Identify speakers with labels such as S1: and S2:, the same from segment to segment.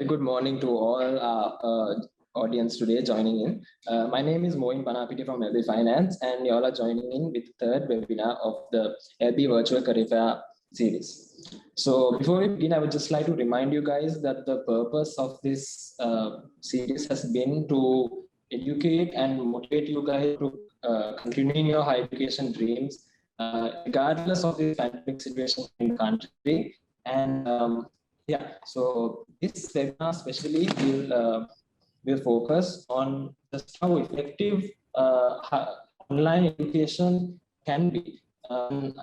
S1: very good morning to all our audience today joining in. My name is Moin Panapiti from LB Finance, and you all are joining in with the third webinar of the LB Virtual Career Fair series. So before we begin, I would just like to remind you guys that the purpose of this series has been to educate and motivate you guys to continuing your higher education dreams, regardless of the pandemic situation in the country. And so this webinar especially will focus on just how effective online education can be. And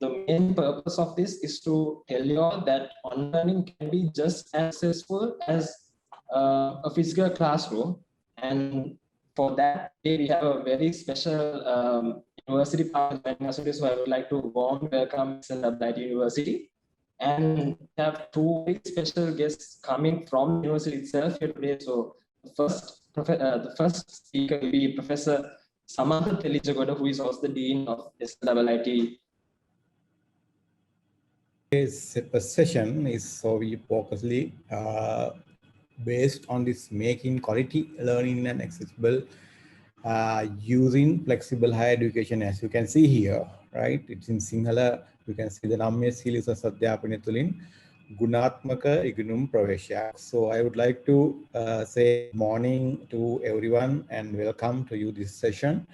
S1: the main purpose of this is to tell you all that online learning can be just as successful as a physical classroom. And for that, we have a very special university partner joining us, so I would like to warm welcome SLWIT University. And we have two very special guests coming from the university itself here today. So the first speaker will be Professor Samantha Telijagoda, who is also the Dean of SLWIT.
S2: This session is so we focusly based on this making quality learning and accessible using flexible higher education. As you can see here, right? It's in Sinhala. You can see the Namme Silis Sadhyapane Tulin Gunatmaka Igunum Praveshyak. So I would like to say morning to everyone and welcome to you this session.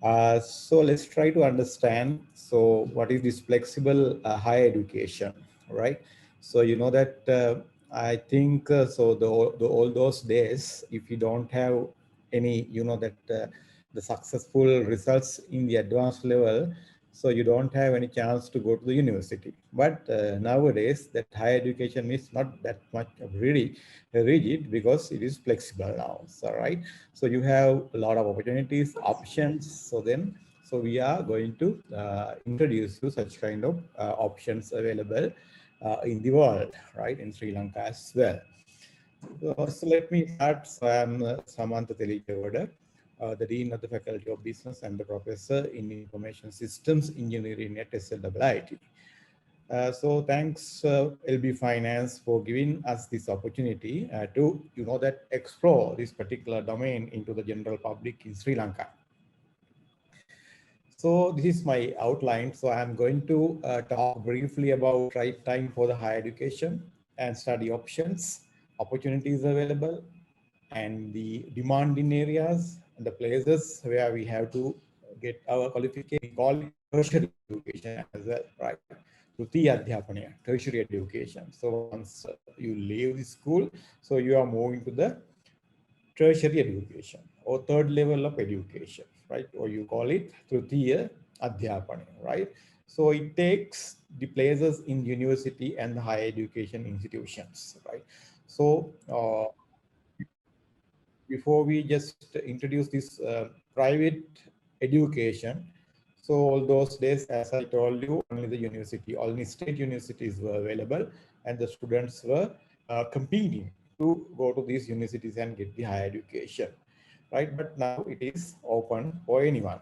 S2: So let's try to understand. So what is this flexible higher education, right? So you know that I think so all those days, if you don't have any, you know that the successful results in the advanced level, so you don't have any chance to go to the university. But nowadays, that higher education is not that much really rigid because it is flexible now. So right, so you have a lot of opportunities, options. So we are going to introduce you such kind of options available in the world, right, in Sri Lanka as well. So let me start. So I'm Samantha Telijagoda, the Dean of the Faculty of Business and the Professor in Information Systems Engineering at SLWIT. So thanks LB Finance for giving us this opportunity to, you know, that explore this particular domain into the general public in Sri Lanka. So this is my outline. So I'm going to talk briefly about right time for the higher education and study options, opportunities available, and the demanding areas and the places where we have to get our qualification. We call it tertiary education as well, right? Tertiary education. So once you leave the school, so you are moving to the tertiary education or third level of education, right? Or you call it Tritiya Adhyapane, right? So it takes the places in university and the higher education institutions, right? So before we just introduce this private education, so all those days, as I told you, only the university, only state universities were available, and the students were competing to go to these universities and get the higher education, right? But now it is open for anyone,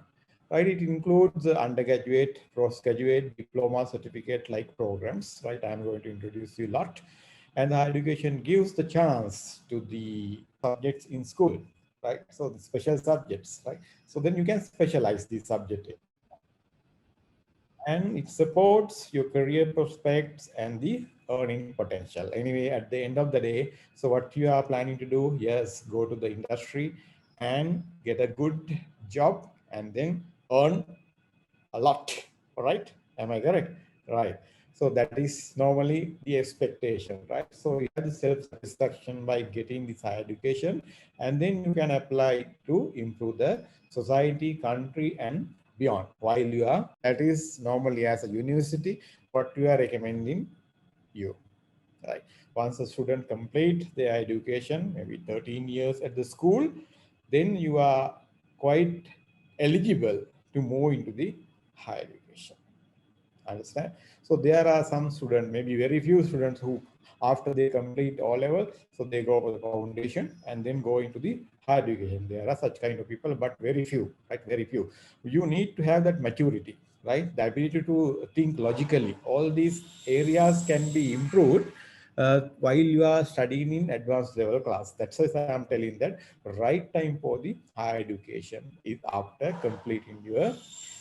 S2: right? It includes undergraduate, postgraduate, diploma, certificate-like programs, right? I'm going to introduce you a lot. And higher education gives the chance to the subjects in school, right? So the special subjects, right? So then you can specialize the subject. And it supports your career prospects and the earning potential. Anyway, at the end of the day, so what you are planning to do, yes, go to the industry and get a good job and then earn a lot, all right? Am I correct? Right. So that is normally the expectation, right? So you have the self-satisfaction by getting this higher education, and then you can apply to improve the society, country, and beyond. While you are, that is normally as a university, what you are recommending you, right? Once a student complete their education, maybe 13 years at the school, then you are quite eligible to move into the higher education. Understand? So there are some students, maybe very few students who, after they complete O level, so they go for the foundation and then go into the higher education. There are such kind of people, but very few, right? Very few. You need to have that maturity, right? The ability to think logically. All these areas can be improved while you are studying in advanced level class. That's why I'm telling that right time for the higher education is after completing your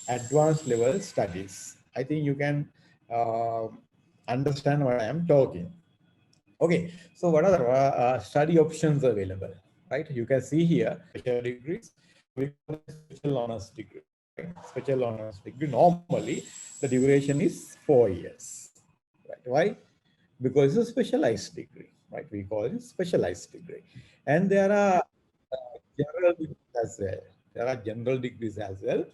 S2: advanced level studies. I think you can understand what I am talking. Okay, so what are the study options available? Right, you can see here special degrees. We call them special honors degree. Right, special honors degree. Normally, the duration is 4 years. Right, why? Because it's a specialized degree. Right, we call it specialized degree, and there are general degrees as well. There are general degrees as well.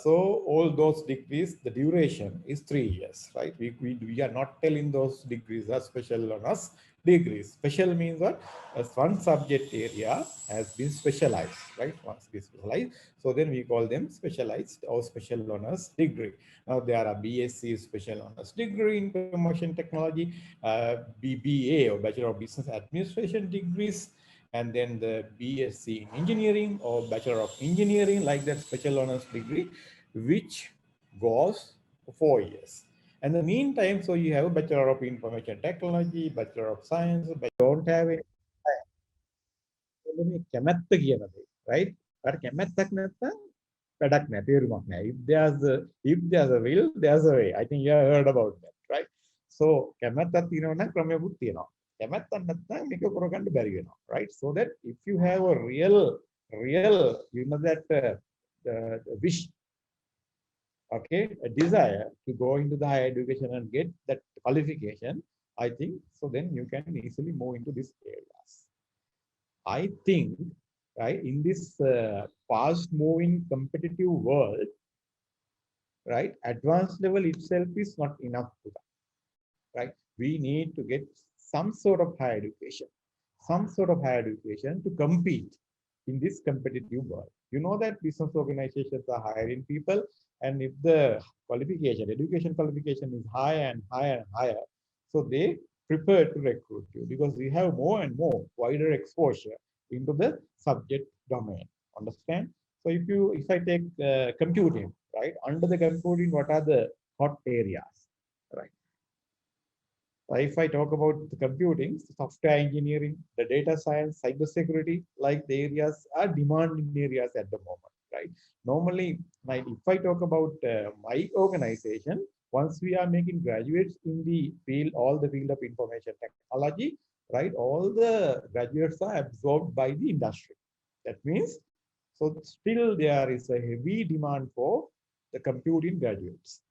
S2: So all those degrees, the duration is 3 years, right? We are not telling those degrees are special honors degrees. Special means what? As one subject area has been specialized, right? Once it is specialized, so then we call them specialized or special honors degree. Now there are BSc special honors degree in information technology, BBA or Bachelor of Business Administration degrees, and then the BSc in engineering or Bachelor of Engineering, like that special honors degree, which goes for 4 years. And the meantime, so you have a Bachelor of Information Technology, Bachelor of Science, but don't have any කැමැත්ත කියන දේ, right? අර කැමැත්තක් නැත්තම් වැඩක් නැහැ, තේරුමක් නැහැ. If there's a will, there's a way. I think you have heard about that, right? So කැමැත්තක් තියෙනවා නම් ක්‍රමයකුත් තියෙනවා. කැමැත්තක් නැත්තම් මේක කරගන්න බැරි වෙනවා, right? So that if you have a real you know that the wish, okay, a desire to go into the higher education and get that qualification, I think so then you can easily move into these areas. I think, right, in this fast-moving competitive world, right, advanced level itself is not enough to that, right? We need to get some sort of higher education, to compete in this competitive world. You know that business organizations are hiring people, and if the qualification, education qualification is higher and higher and higher, so they prefer to recruit you because we have more and more wider exposure into the subject domain. Understand? So if I take computing, right, under the computing, what are the hot areas, right? If I talk about the computing, software engineering, the data science, cybersecurity, like the areas are demanding areas at the moment, right? Normally, like if I talk about my organization, once we are making graduates in the field, all the field of information technology, right? All the graduates are absorbed by the industry. That means, so still there is a heavy demand for the computing graduates,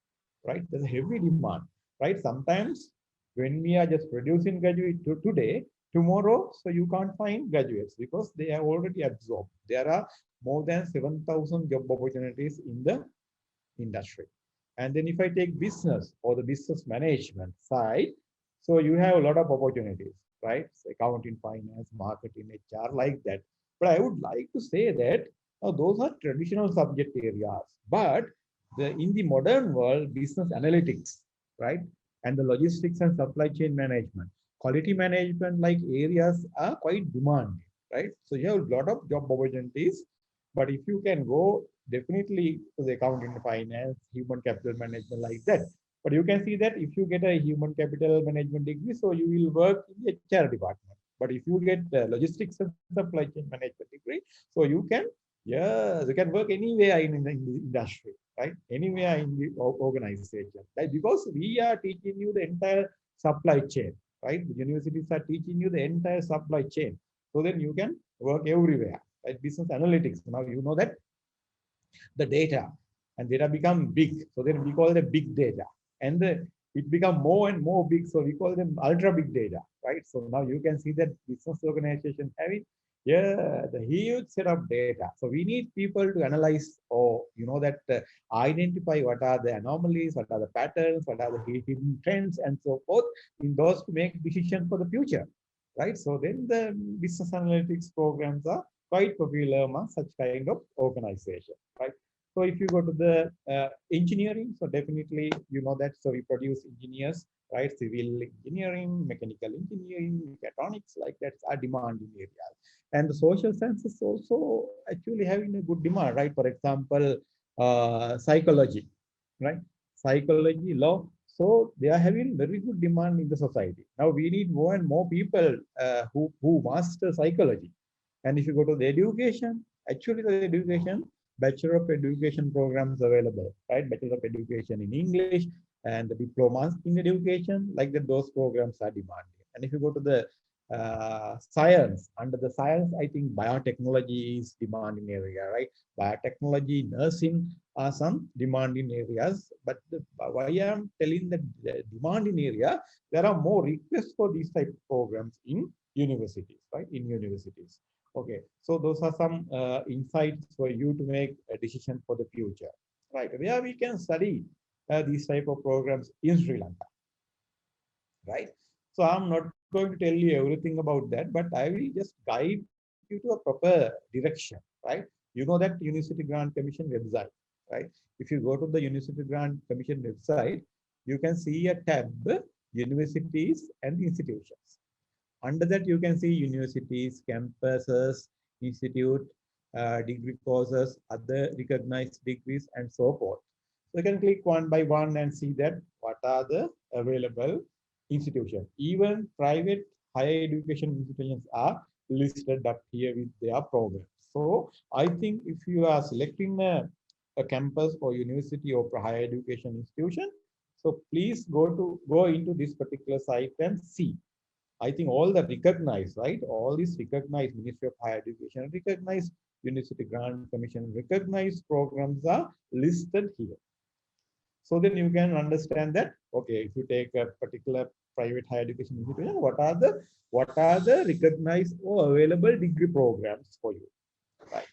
S2: right? There's a heavy demand, right? Sometimes when we are just producing graduates today, tomorrow, so you can't find graduates because they are already absorbed. There are more than 7,000 job opportunities in the industry. And then if I take business or the business management side, so you have a lot of opportunities, right? So accounting, finance, marketing, HR, like that. But I would like to say that those are traditional subject areas. But in the modern world, business analytics, right? And the logistics and supply chain management, quality management, like areas are quite demanding, right? So you have a lot of job opportunities. But if you can go definitely to the accounting, finance, human capital management, like that. But you can see that if you get a human capital management degree, so you will work in the HR department. But if you get logistics and supply chain management degree, so you can, yeah, you can work anywhere in the industry, right? Anywhere in the organization, right? Because we are teaching you the entire supply chain, right? The universities are teaching you the entire supply chain. So then you can work everywhere, right? Business analytics. Now you know that the data and data become big. So then we call them big data. And it become more and more big. So we call them ultra big data, right? So now you can see that business organization having, yeah, the huge set of data. So we need people to analyze or, you know, that identify what are the anomalies, what are the patterns, what are the hidden trends, and so forth, in those to make decisions for the future, right? So then the business analytics programs are quite popular among such kind of organization, right? So if you go to the engineering, so definitely you know that, so we produce engineers, right? Civil engineering, mechanical engineering, mechatronics, like that are demanding areas. And the social sciences also actually having a good demand, right? For example, psychology, right? Psychology, law. So they are having very good demand in the society. Now we need more and more people who master psychology. And if you go to the education, actually the education, Bachelor of Education programs available, right? Bachelor of Education in English and the diplomas in education, like that, those programs are demanding. And if you go to the science, under the science, I think biotechnology is demanding area, right? Biotechnology, nursing are some demanding areas. But why I'm telling that the demanding area, there are more requests for these type of programs in universities, right? In universities. Okay, so those are some insights for you to make a decision for the future, right? Where we can study these type of programs in Sri Lanka, right? So I'm not going to tell you everything about that, but I will just guide you to a proper direction, right? You know that University Grant Commission website, right? If you go to the University Grant Commission website, you can see a tab, universities and institutions. Under that, you can see universities, campuses, institute, degree courses, other recognized degrees, and so forth. So you can click one by one and see that what are the available institutions. Even private higher education institutions are listed up here with their programs. So I think if you are selecting a campus or university or higher education institution, so please go into this particular site and see. I think all the recognized, right? All these recognized Ministry of Higher Education, recognized University Grant Commission, recognized programs are listed here. So then you can understand that, okay, if you take a particular private higher education institution, what are the recognized or available degree programs for you, right?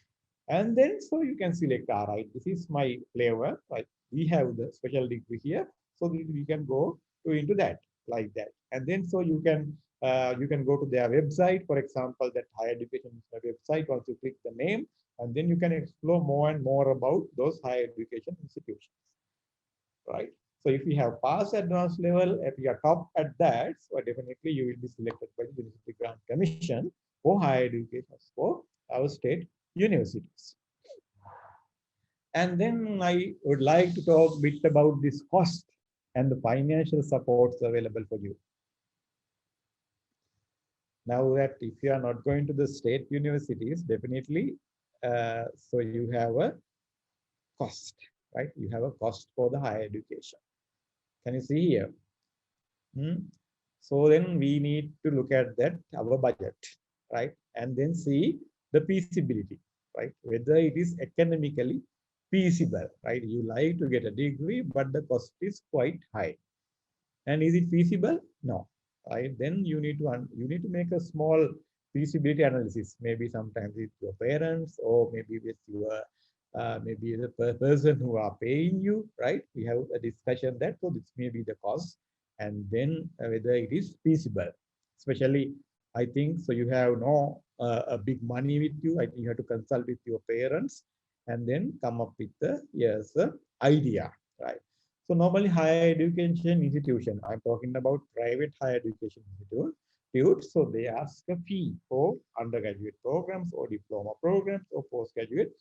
S2: And then so you can select, all right, this is my flavor, right? We have the special degree here, so we can go into that like that. And then so you can go to their website, for example, that higher education website. Once you click the name, and then you can explore more and more about those higher education institutions, right? So if you have passed advanced level, if you are top at that, so definitely you will be selected by the University Grant Commission for higher education for our state universities. And then I would like to talk a bit about this cost and the financial supports available for you. Now that if you are not going to the state universities, definitely, so you have a cost, right? You have a cost for the higher education. Can you see here? So then we need to look at that, our budget, right? And then see the feasibility, right? Whether it is academically feasible, right? You like to get a degree, but the cost is quite high. And is it feasible? No, right? Then you need to make a small feasibility analysis. Maybe sometimes with your parents, or maybe with your maybe the person who are paying you, right? We have a discussion that, so this may be the cost, and then whether it is feasible. Especially, I think, so you have no a big money with you. I think you have to consult with your parents and then come up with the idea, right? So normally higher education institution, I'm talking about private higher education institute. So they ask a fee for undergraduate programs or diploma programs or postgraduate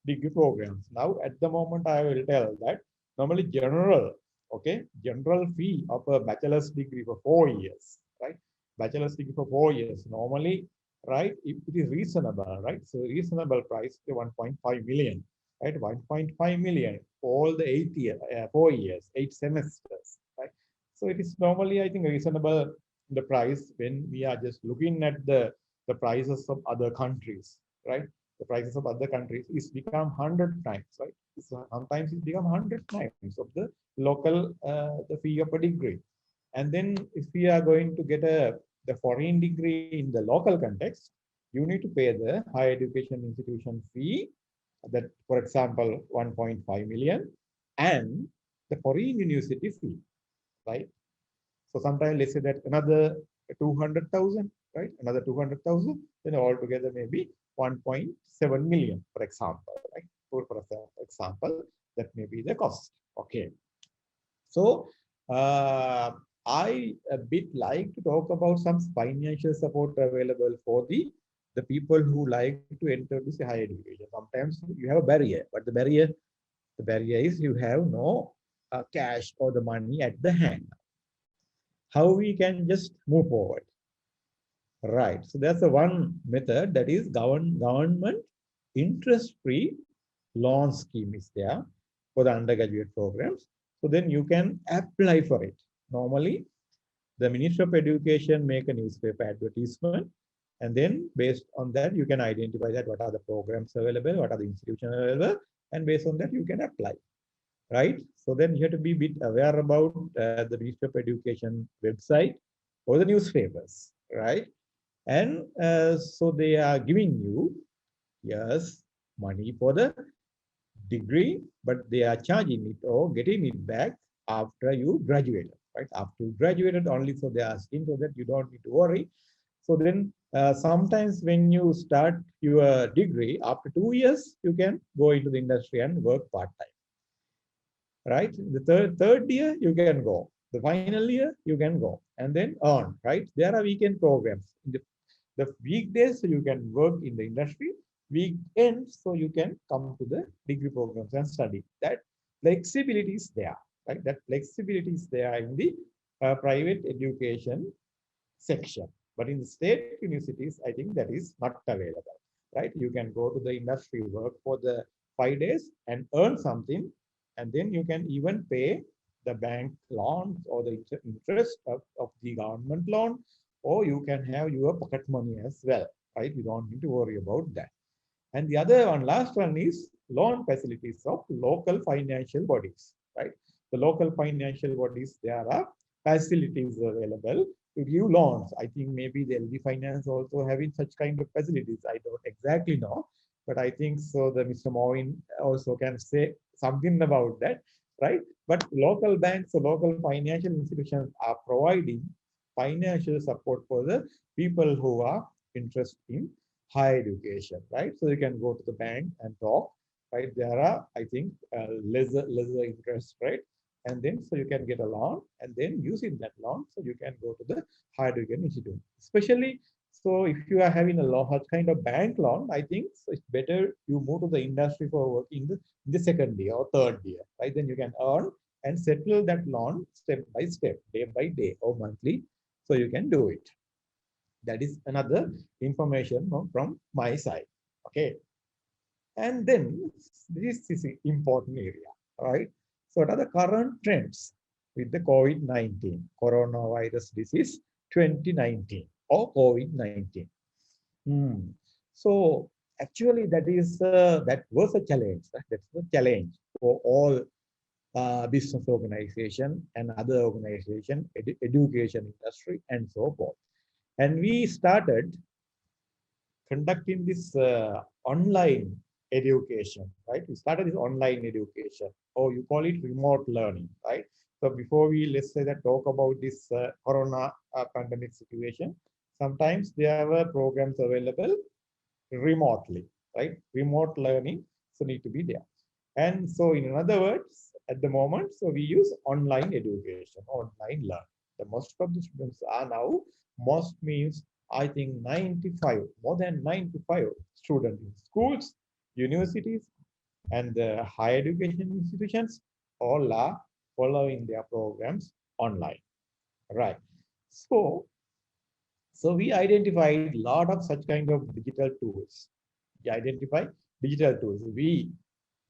S2: degree programs. Now at the moment I will tell that normally general, okay, general fee of a bachelor's degree for 4 years, right? Bachelor's degree for 4 years normally, right? It is reasonable, right? So reasonable price, 1.5 million, right? 1.5 million, all the 4 years, 8 semesters, right? So it is normally, I think, reasonable the price when we are just looking at the prices of other countries, right? The prices of other countries is become 100 times, right? Sometimes it become 100 times of the local the fee of a degree. And then if we are going to get the foreign degree in the local context, you need to pay the higher education institution fee, that, for example, 1.5 million, and the foreign university fee, right? So sometimes let's say that another 200,000, right? Another 200,000, then altogether maybe 1.7 million, for example, right? For example, that may be the cost. Okay. So I a bit like to talk about some financial support available for the people who like to enter this higher education. Sometimes you have a barrier, but the barrier is you have no cash or the money at the hand. How we can just move forward? Right. So that's the one method, that is government interest-free loan scheme is there for the undergraduate programs. So then you can apply for it. Normally, the Ministry of Education make a newspaper advertisement, and then based on that, you can identify that what are the programs available, what are the institutions available, and based on that, you can apply. Right. So then you have to be a bit aware about the Ministry of Education website or the newspapers. Right. And so they are giving you, yes, money for the degree, but they are charging it or getting it back after you graduated, right? After you graduated only, so they are asking, so that you don't need to worry. So then sometimes when you start your degree, after 2 years, you can go into the industry and work part-time, right? The third year, you can go. The final year, you can go and then earn, right? There are weekend programs. In the weekdays, so you can work in the industry. Weekends, so you can come to the degree programs and study. That flexibility is there, right? That flexibility is there in the private education section. But in the state universities, I think that is not available, right? You can go to the industry, work for the 5 days and earn something, and then you can even pay the bank loans or the interest of the government loan, or you can have your pocket money as well, right? You don't need to worry about that. And the other one, last one is loan facilities of local financial bodies, right? The local financial bodies, there are facilities available to give loans. I think maybe the LG Finance also having such kind of facilities. I don't exactly know, but I think so. The Mr. Moin also can say something about that, right? But local banks or local financial institutions are providing financial support for the people who are interested in higher education, right? So you can go to the bank and talk, right? There are, I think, lesser interest rate, and then so you can get a loan, and then using that loan, so you can go to the higher education institute. Especially, so if you are having a large kind of bank loan, I think so it's better you move to the industry for working in the second year or third year, right? Then you can earn and settle that loan step by step, day by day or monthly, so you can do it. That is another information from my side. Okay. And then this is an important area, right? So what are the current trends with the COVID-19, coronavirus disease 2019 or COVID-19? So actually that was a challenge. That's a challenge for all business organization and other organization, education industry, and so forth. And we started conducting this online education, right? We started this online education, or you call it remote learning, right? So before we, let's say that talk about this corona pandemic situation, sometimes there were programs available remotely, right? Remote learning, so need to be there. And so in other words, at the moment, so we use online education, online learn. The most of the students are now, most means I think 95, more than 95 students in schools, universities, and the higher education institutions all are following their programs online, right? So we identified a lot of such kind of digital tools. We identify digital tools. We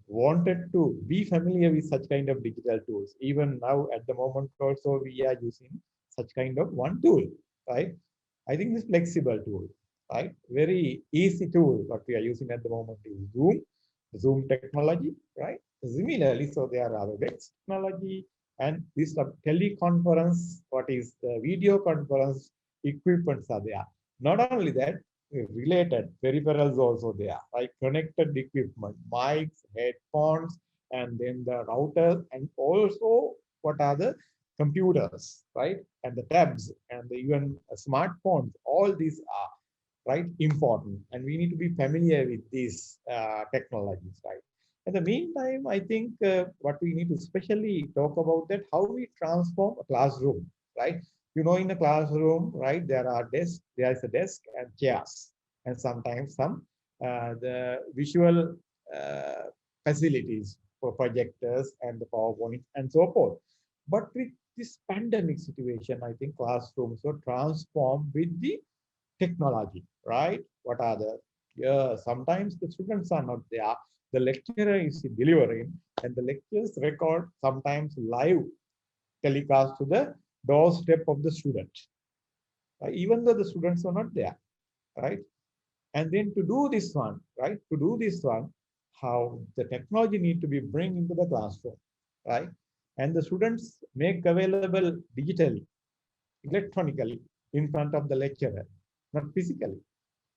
S2: wanted to be familiar with such kind of digital tools. Even now at the moment also we are using such kind of one tool, right? I think this flexible tool, right? Very easy tool what we are using at the moment is Zoom technology, right? Similarly, so there are WebEx technology and this teleconference, what is the video conference equipments are there. Not only that, related peripherals also there, like connected equipment, mics, headphones, and then the router, and also what are the computers, right? And the tabs and the even smartphones, all these are right important, and we need to be familiar with these technologies, right? In the meantime, I think what we need to especially talk about that how we transform a classroom, right? You know, in a classroom, right, there are desks, there is a desk and chairs, and sometimes some the visual facilities
S3: for projectors and the PowerPoint and so forth. But with this pandemic situation, I think classrooms were transformed with the technology, right? What are the, yeah, sometimes the students are not there. The lecturer is delivering and the lectures record sometimes live telecast to the doorstep of the student, even though the students are not there, right? And then to do this one, right? To do this one, how the technology need to be bring into the classroom, right? And the students make available digitally, electronically in front of the lecturer, not physically,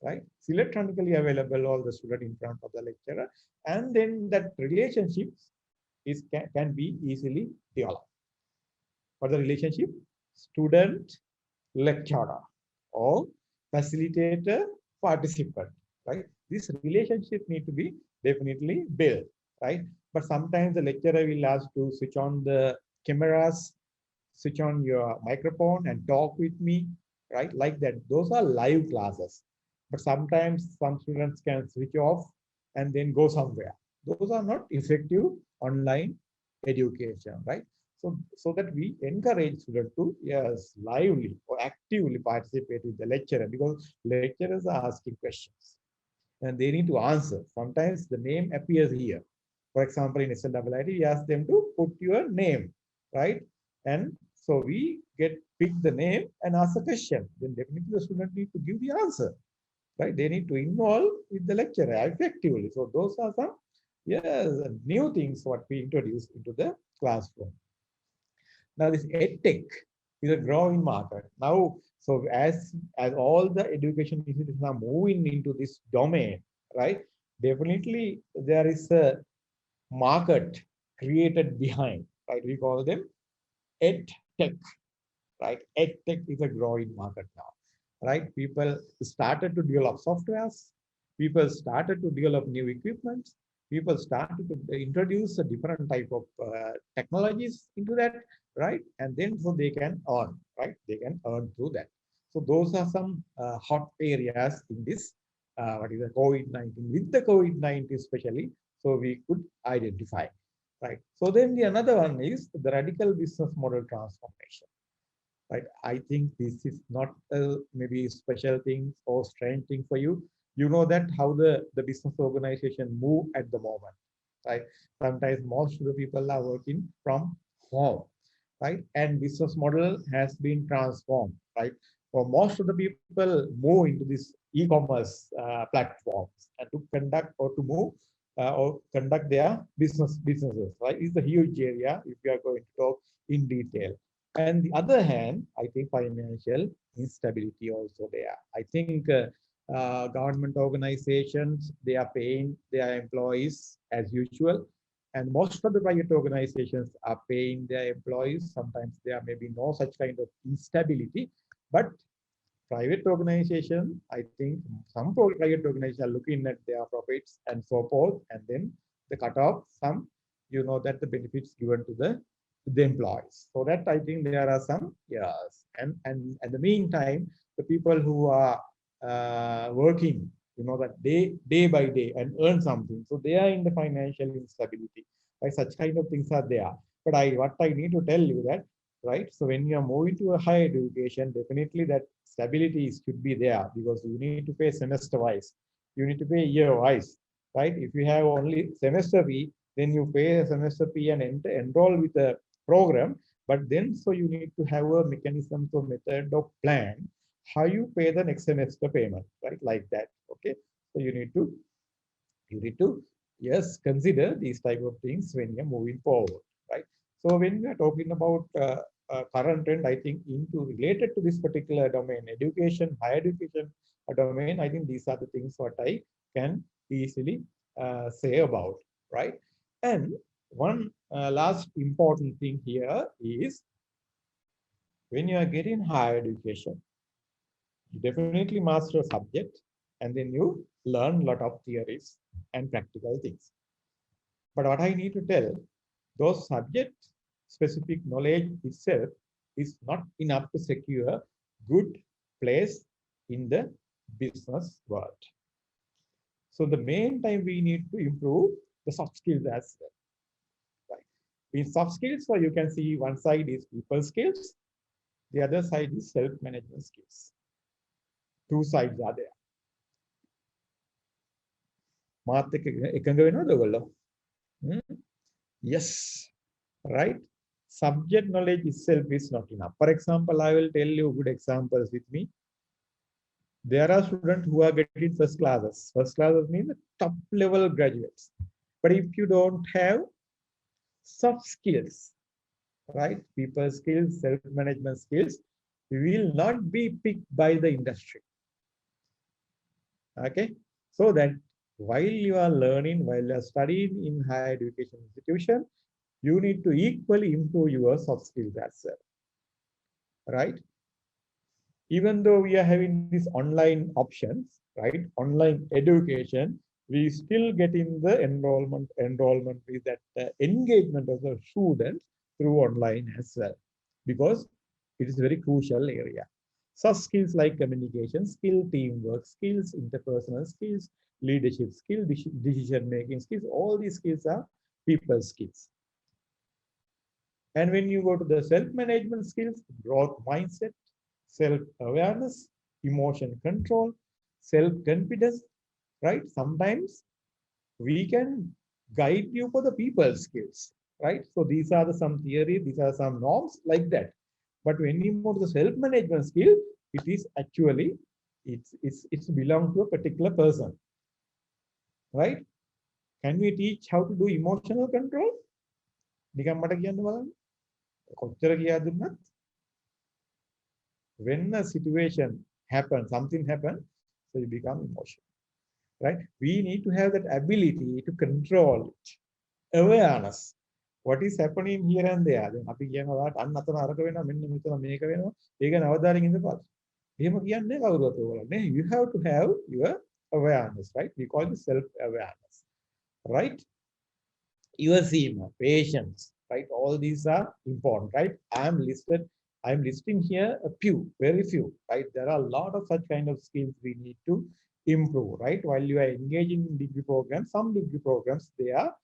S3: right? It's electronically available all the student in front of the lecturer, and then that relationships can be easily developed. For the relationship, student lecturer or facilitator participant, right? This relationship need to be definitely built, right? But sometimes the lecturer will ask to switch on the cameras, switch on your microphone and talk with me, right? Like that. Those are live classes. But sometimes some students can switch off and then go somewhere. Those are not effective online education, right? So that we encourage students to, yes, lively or actively participate with the lecturer, because lecturers are asking questions and they need to answer. Sometimes the name appears here. For example, in SLID, we ask them to put your name, right? And so we pick the name and ask a question. Then definitely the student need to give the answer, right? They need to involve with the lecturer effectively. So those are some, yes, new things what we introduce into the classroom. Now this edtech is a growing market. Now, so as all the education institutions are moving into this domain, right? Definitely there is a market created behind, right? We call them edtech, right? EdTech is a growing market now, right? People started to develop softwares. People started to develop new equipment. People started to introduce a different type of technologies into that, right? And then so they can earn, right? They can earn through that. So those are some hot areas in this, what is the COVID-19, with the COVID-19 especially, so we could identify, right? So then the another one is the radical business model transformation, right? I think this is not maybe special thing or strange thing for you. You know that how the business organization move at the moment, right? Sometimes most of the people are working from home, right? And business model has been transformed, right? For most of the people move into this e-commerce platforms and to conduct or to move or conduct their businesses, right? It's a huge area if we are going to talk in detail. And the other hand, I think financial instability also there. I think government organizations, they are paying their employees as usual. And most of the private organizations are paying their employees. Sometimes there may be no such kind of instability, but private organization, I think some private organizations are looking at their profits and so forth, and then they cut off some, you know, that the benefits given to the employees. So that I think there are some, yes, and at the meantime, the people who are working, you know, that day by day and earn something, so they are in the financial instability. Right? Such kind of things are there. But what I need to tell you that, right? So when you are moving to a higher education, definitely that stability should be there, because you need to pay semester wise, you need to pay year wise, right? If you have only semester fee, then you pay a semester fee and enroll with a program. But then so you need to have a mechanism or method or plan how you pay the next semester payment, right? Like that. Okay. So you need to yes, consider these type of things when you're moving forward, right? So when we are talking about current trend, I think into related to this particular domain, education, higher education domain, I think these are the things what I can easily say about, right? And one last important thing here is when you are getting higher education, you definitely master a subject, and then you learn a lot of theories and practical things. But what I need to tell, those subject specific knowledge itself is not enough to secure good place in the business world. So the main time we need to improve the soft skills as well. In soft skills, so you can see one side is people skills, the other side is self-management skills. Two sides are there. මාත් එක්ක එකඟ වෙනවද ඔයගොල්ලෝ? Yes, right. Subject knowledge itself is not enough. For example, I will tell you good examples with me. There are students who are getting first classes. First classes means top level graduates. But if you don't have soft skills, right, people skills, self-management skills, you will not be picked by the industry. Okay, so that while you are learning, while you are studying in higher education institution, you need to equally improve your soft skills as well, right? Even though we are having these online options, right, online education, we still get in the enrollment with that engagement of the students through online as well, because it is a very crucial area. Soft skills like communication skill, teamwork skills, interpersonal skills, leadership skill, decision making skills, all these skills are people skills. And when you go to the self-management skills, growth mindset, self-awareness, emotion control, self-confidence, right? Sometimes we can guide you for the people skills, right? So these are some theory, these are some norms like that. But when you move to the self-management skill, it is actually, it's belong to a particular person, right? Can we teach how to do emotional control? නිකන් මට කියන්න බලන්න. කොච්චර කියා දුන්නත් when a situation happens, something happens, so you become emotional, right? We need to have that ability to control it, awareness. What is happening here and there? දැන් අපි කියනවා ඔයාලට අන්න අතන අරක වෙනවා, මෙන්න මෙතන මේක වෙනවා. ඒක ගැන අවධානයෙන් ඉඳපන්. එහෙම කියන්නේ කවුරුත් ඔයගොල්ලෝ. You have to have your awareness, right? We call it self-awareness, right? Your theme, patience, right? All these are important, right? I'm listing here a few, very few, right? There are a lot of such kind of skills we need to improve, right? While you are engaging in degree programs, some degree programs, they are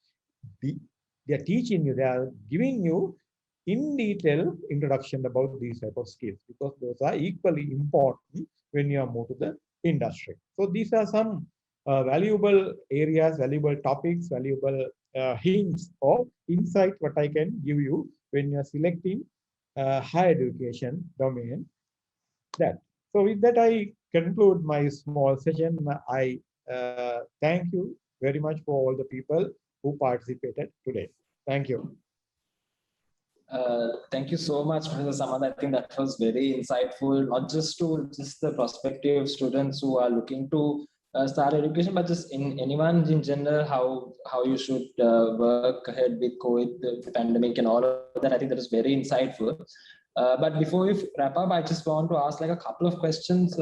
S3: teaching you, they are giving you in detail introduction about these type of skills, because those are equally important when you are moved to the industry. So these are some valuable areas, valuable topics, valuable hints or insight what I can give you when you are selecting higher education domain. That. So with that, I conclude my small session. I thank you very much for all the people who participated today. Thank you.
S1: Thank you so much, Professor Samad. I think that was very insightful, not just to the prospective students who are looking to start education, but just in anyone in general, how you should work ahead with COVID, the pandemic, and all of that. I think that is very insightful. But before we wrap up, I just want to ask like a couple of questions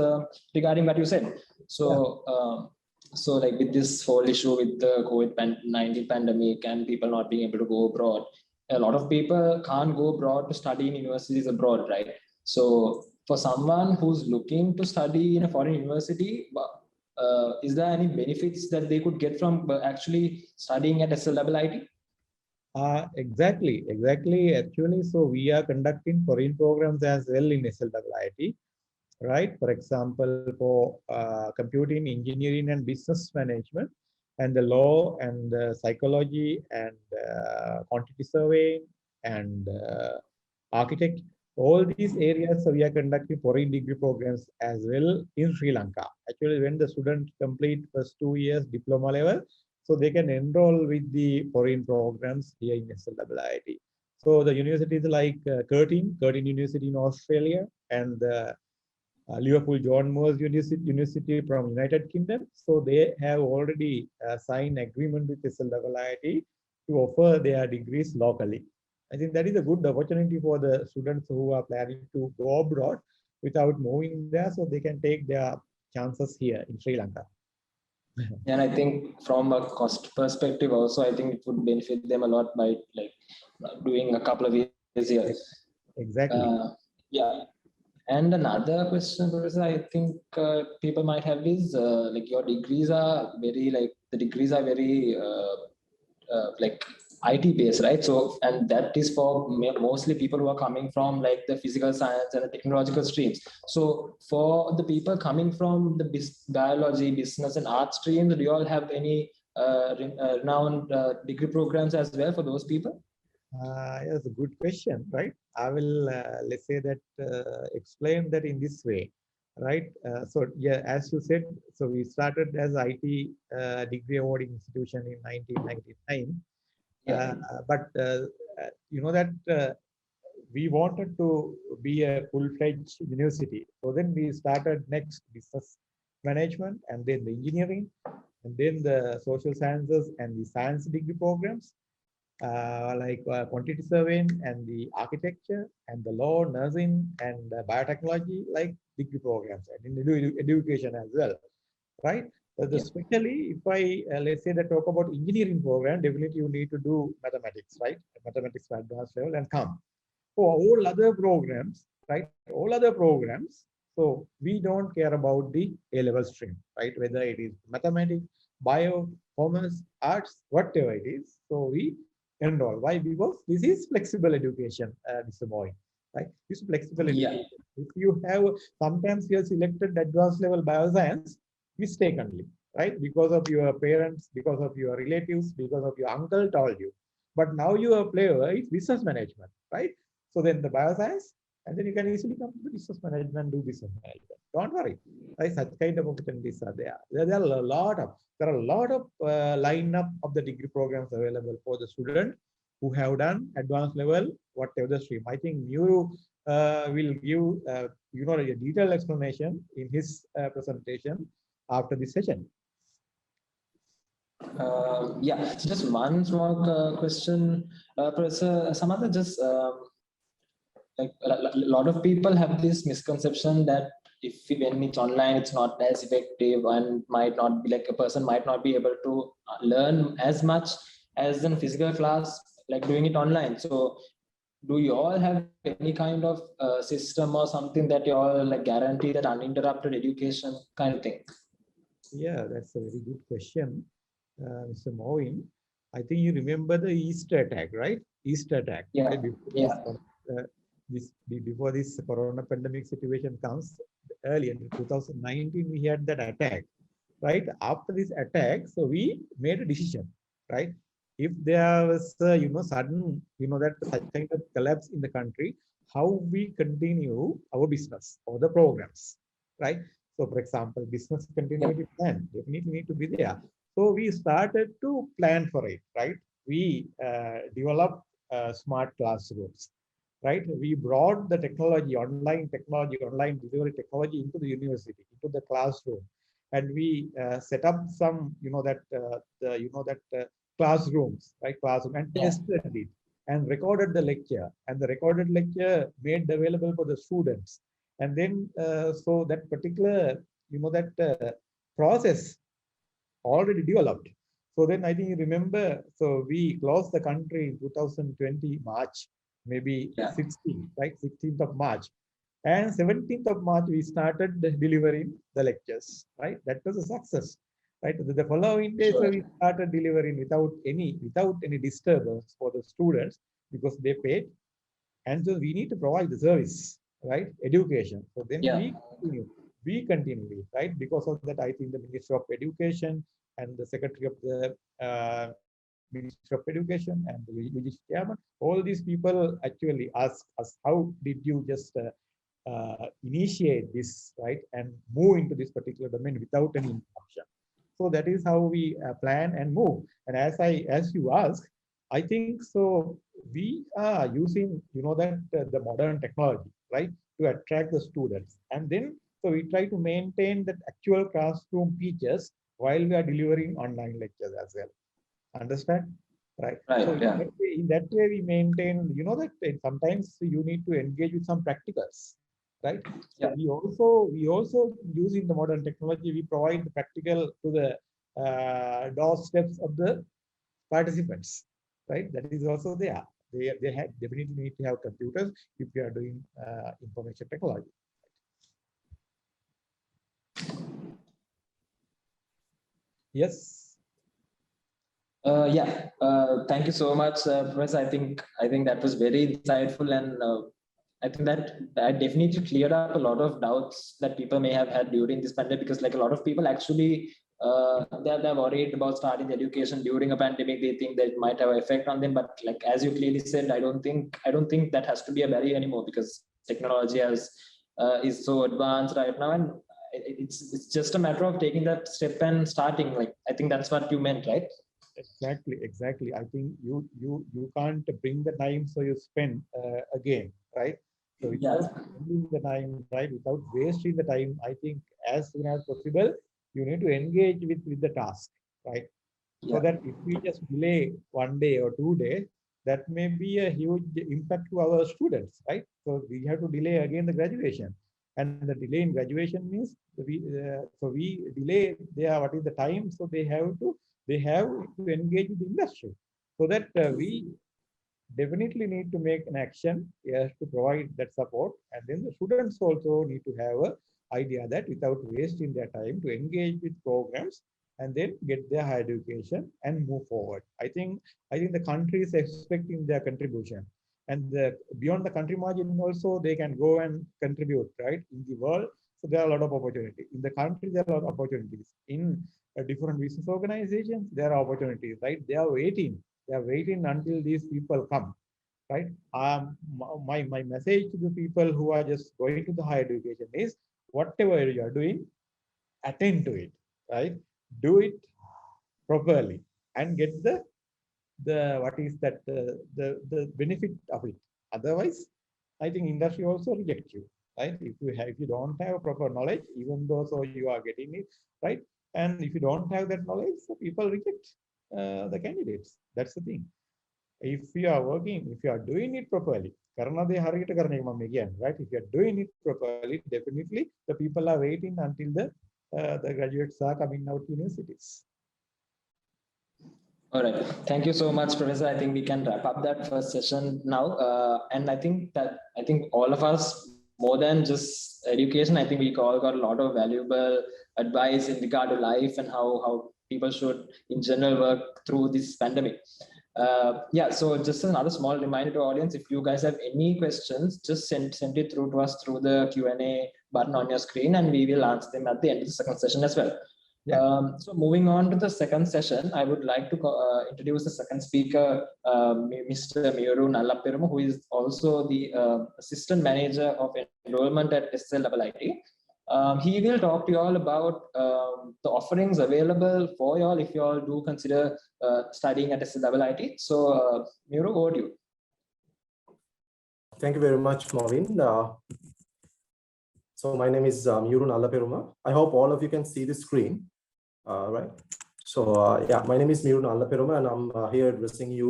S1: regarding what you said. So, so like with this whole issue with the COVID-19 pandemic and people not being able to go abroad, a lot of people can't go abroad to study in universities abroad, right? So for someone who's looking to study in a foreign university, is there any benefits that they could get from actually studying at SLIIT?
S3: Exactly. Actually, so we are conducting foreign programs as well in SLIIT, right? For example, for computing, engineering, and business management, and the law and psychology and quantity surveying and architect. All these areas, so we are conducting foreign degree programs as well in Sri Lanka. Actually, when the students complete first 2 years diploma level, so they can enroll with the foreign programs here in SLIIT. So the universities like Curtin University in Australia, and Liverpool John Moores University from United Kingdom. So they have already signed agreement with SLIIT to offer their degrees locally. I think that is a good opportunity for the students who are planning to go abroad without moving there, so they can take their chances here in Sri Lanka.
S1: And I think from a cost perspective also, I think it would benefit them a lot by like doing a couple of years here.
S3: Exactly.
S1: Yeah. And another question, Professor, I think people might have is like your degrees are very like, the degrees are very like IT based, right? So, and that is for mostly people who are coming from like the physical science and the technological streams. So for the people coming from the biology, business and art streams, do you all have any renowned degree programs as well for those people?
S3: That's a good question, right? I will, let's say that, explain that in this way, right? So yeah, as you said, so we started as IT degree awarding institution in 1999.
S1: Yeah.
S3: But you know that we wanted to be a full-fledged university. So then we started next business management, and then the engineering, and then the social sciences and the science degree programs, like quantity surveying and the architecture and the law, nursing and biotechnology, like degree programs, and in education as well, right?
S1: Yeah.
S3: Especially if I, let's say that talk about engineering program, definitely you need to do mathematics, right? Mathematics for advanced level and come. For all other programs, right? All other programs, so we don't care about the A-level stream, right? Whether it is mathematics, bio, commerce, arts, whatever it is. So we enroll. Why? Because this is flexible education, Mr. Moy, right? This is flexible
S1: Yeah.
S3: education. If you have, sometimes you have selected advanced level bioscience mistakenly, right? Because of your parents, because of your relatives, because of your uncle told you. But now your flavor is business management, right? So then the bioscience, and then you can easily come to the business management, do business management. Don't worry, right? Such kind of opportunities are there. There are a lot of lineup of the degree programs available for the student who have done advanced level, whatever the stream. I think you will give a detailed explanation in his presentation after this session.
S1: Yeah, so just one small question, Professor Samatha. Just like a lot of people have this misconception that if when it's online, it's not as effective and might not be like a person might not be able to learn as much as in physical class, like doing it online. So do you all have any kind of system or something that you all like guarantee that uninterrupted education kind of thing?
S3: Yeah, that's a very good question, Mr. Moin. I think you remember the Easter attack, right? Easter attack.
S1: Yeah.
S3: Okay, before this corona pandemic situation comes, earlier in 2019, we had that attack, right? After this attack, so we made a decision, right? If there was, sudden, that such kind of collapse in the country, how we continue our business or the programs, right? So, for example, business continuity plan definitely need to be there. So we started to plan for it, right? We developed smart classrooms, right? We brought the technology, online delivery technology into the university, into the classroom, and we set up some, classrooms, right? Classroom, and tested it and recorded the lecture, and the recorded lecture made available for the students. And then, so that particular, process already developed. So then I think you remember, so we closed the country in 2020 March, maybe 16, right? 16th of March. And 17th of March, we started delivering the lectures, right? That was a success, right? The following day, so we started delivering without any disturbance for the students because they paid. And so we need to provide the service, right? Education. So then we continue, right? Because of that, I think the Ministry of Education and the Secretary of the Ministry of Education and the UGC chairman, all these people actually ask us, how did you just initiate this, right? And move into this particular domain without any interruption. So that is how we plan and move. And as you ask, I think so we are using, the modern technology, right, to attract the students. And then, so we try to maintain that actual classroom features while we are delivering online lectures as well. Understand? Right. So in that way, we maintain, that sometimes you need to engage with some practicals, right? So we also using the modern technology, we provide the practical to the doorsteps of the participants, right? That is also there. They definitely need to have computers if you are doing information technology. Yes.
S1: Thank you so much, Professor. I think that was very insightful, and I think that definitely cleared up a lot of doubts that people may have had during this pandemic. Because like a lot of people actually they're worried about starting education during a pandemic. They think that it might have an effect on them, but like as you clearly said, I don't think that has to be a barrier anymore, because technology is so advanced right now, and it's just a matter of taking that step and starting. Like I think that's what you meant, right?
S3: Exactly, exactly. I think you can't bring the time, so you spend again, right? So
S1: Yeah.
S3: without spending the time, right, without wasting the time, I think as soon as possible, you need to engage with the task, right? So
S1: Yeah.
S3: that if we just delay 1 day or 2 days, that may be a huge impact to our students, right? So we have to delay again the graduation, and the delay in graduation means we delay their what is the time, so they have to engage with the industry, so that we definitely need to make an action, yes, to provide that support. And then the students also need to have a idea that without wasting their time to engage with programs and then get their higher education and move forward. I think the country is expecting their contribution. And beyond the country margin also, they can go and contribute, right, in the world. So there are a lot of opportunities. In the country, there are a lot of opportunities. In different business organizations, there are opportunities, right? They are waiting until these people come, right? My message to the people who are just going to the higher education is, whatever you are doing, attend to it, right? Do it properly and get the what is that the benefit of it. Otherwise, I think industry also reject you, right? If you don't have proper knowledge, even though so you are getting it, right? And if you don't have that knowledge, so people reject the candidates. That's the thing. If you are working, if you are doing it properly, karna de harita karne ki mamme again, right? If you are doing it properly, definitely the people are waiting until the graduates are coming out universities.
S1: All right. Thank you so much, Professor. I think we can wrap up that first session now. And I think all of us, more than just education, I think we all got a lot of valuable advice in regard to life and how people should, in general, work through this pandemic. So just another small reminder to audience: if you guys have any questions, just send it through to us through the Q&A button on your screen, and we will answer them at the end of the second session as well.
S3: Yeah.
S1: So moving on to the second session, I would like to introduce the second speaker, Mr. Miyuru Nallapperumu, who is also the Assistant Manager of Enrollment at SLIIT. He will talk to you all about the offerings available for you all if you all do consider studying at SLIIT. So Miyuru, over to you.
S4: Thank you very much, Marvin. So my name is Miyuru Nallapperumu. I hope all of you can see the screen. Right. So my name is Miyuru Nallapperumu, and I'm here addressing you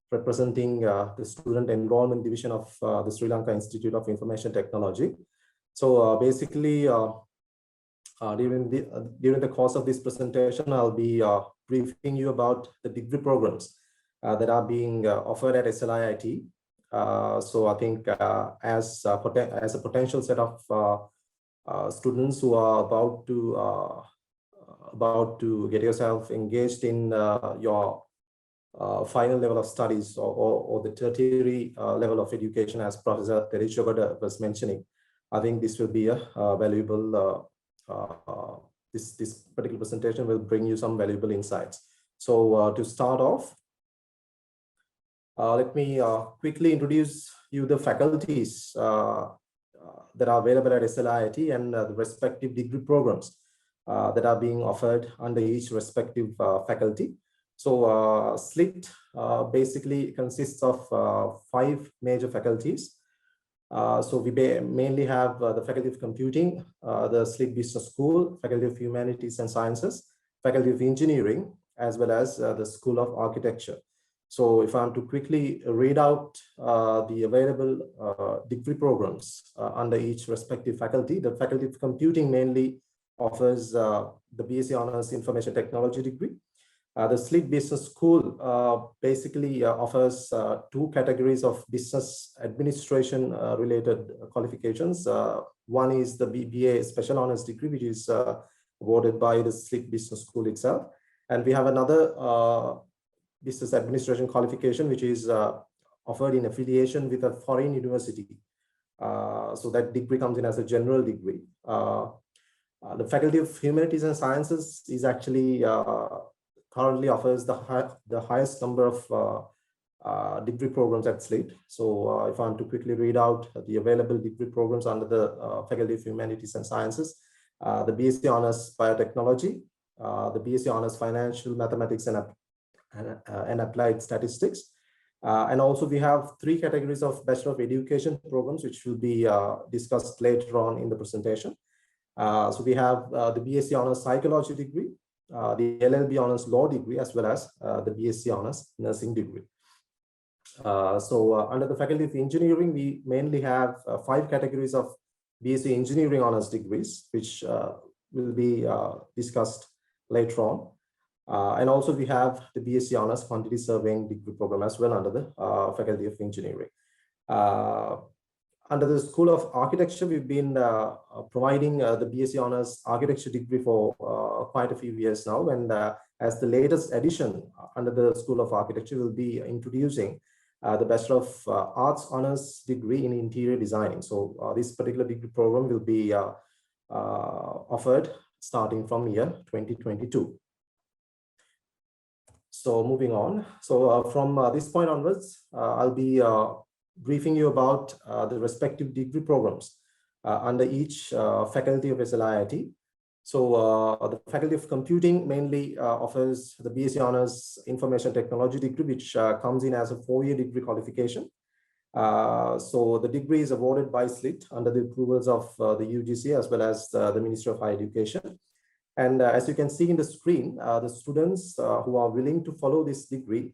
S4: representing the Student Enrollment Division of the Sri Lanka Institute of Information Technology. So basically, during the course of this presentation, I'll be briefing you about the degree programs that are being offered at SLIIT. So I think as a potential set of students who are about to get yourself engaged in your final level of studies or the tertiary level of education, as Professor Terichogoda was mentioning, I think this will be a valuable, this particular presentation will bring you some valuable insights. So to start off, let me quickly introduce you the faculties that are available at SLIIT and the respective degree programs that are being offered under each respective faculty. So SLIT basically consists of 5 major faculties. So we mainly have the Faculty of Computing, the SLIT Business School, Faculty of Humanities and Sciences, Faculty of Engineering, as well as the School of Architecture. So if I'm to quickly read out the available degree programs under each respective faculty, the Faculty of Computing mainly offers the BSc Honors Information Technology degree. The SLIT Business School basically offers 2 categories of business administration related qualifications. One is the BBA Special Honors degree, which is awarded by the SLIT Business School itself. And we have another business administration qualification, which is offered in affiliation with a foreign university. So that degree comes in as a general degree. The Faculty of Humanities and Sciences is actually currently offers the highest number of degree programs at SLIT. So if I want to quickly read out the available degree programs under the Faculty of Humanities and Sciences, the BSc Honours Biotechnology, the BSc Honours Financial Mathematics and Applied Statistics. And also we have 3 categories of Bachelor of Education programs, which will be discussed later on in the presentation. So we have the BSc Honours Psychology degree, the LLB Honours Law degree, as well as the BSc Honours Nursing degree. So under the Faculty of Engineering, we mainly have 5 categories of BSc Engineering Honours degrees, which will be discussed later on. And also we have the BSc Honours Quantity Surveying degree program as well under the Faculty of Engineering. Under the School of Architecture, we've been providing the BSc Honours Architecture degree for quite a few years now. And as the latest addition under the School of Architecture, we'll be introducing the Bachelor of Arts Honours degree in Interior Designing. So this particular degree program will be offered starting from year 2022. So moving on. So from this point onwards, I'll be briefing you about the respective degree programs under each faculty of SLIT. So the Faculty of Computing mainly offers the BSc Honours Information Technology degree, which comes in as a 4-year degree qualification. So the degree is awarded by SLIT under the approvals of the UGC as well as the Ministry of Higher Education. And as you can see in the screen, the students who are willing to follow this degree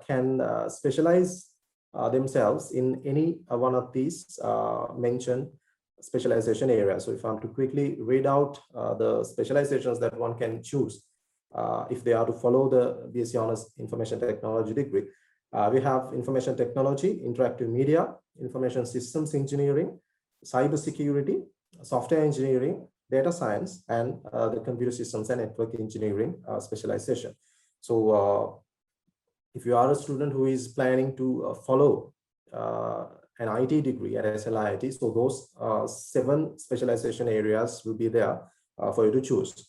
S4: can specialize themselves in any one of these mentioned specialization areas. So if I'm to quickly read out the specializations that one can choose if they are to follow the BSc Honours Information Technology degree, we have Information Technology, Interactive Media, Information Systems Engineering, Cybersecurity, Software Engineering, Data Science, and the Computer Systems and Network Engineering specialization. So if you are a student who is planning to follow an IT degree at SLIT, so those 7 specialization areas will be there for you to choose.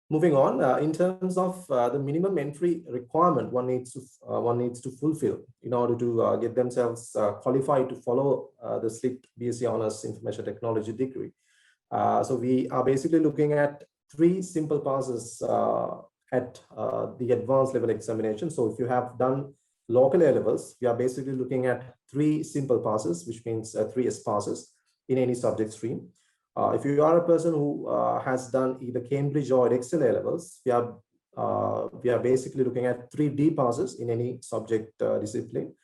S4: Moving on, in terms of the minimum entry requirement one needs to fulfill in order to get themselves qualified to follow the SLIT BSc Honours Information Technology degree. So we are basically looking at 3 simple passes at the advanced level examination. So if you have done local A levels, we are basically looking at 3 simple passes, which means 3 S passes in any subject stream. If you are a person who has done either Cambridge or Excel A levels, we are basically looking at 3 D passes in any subject discipline.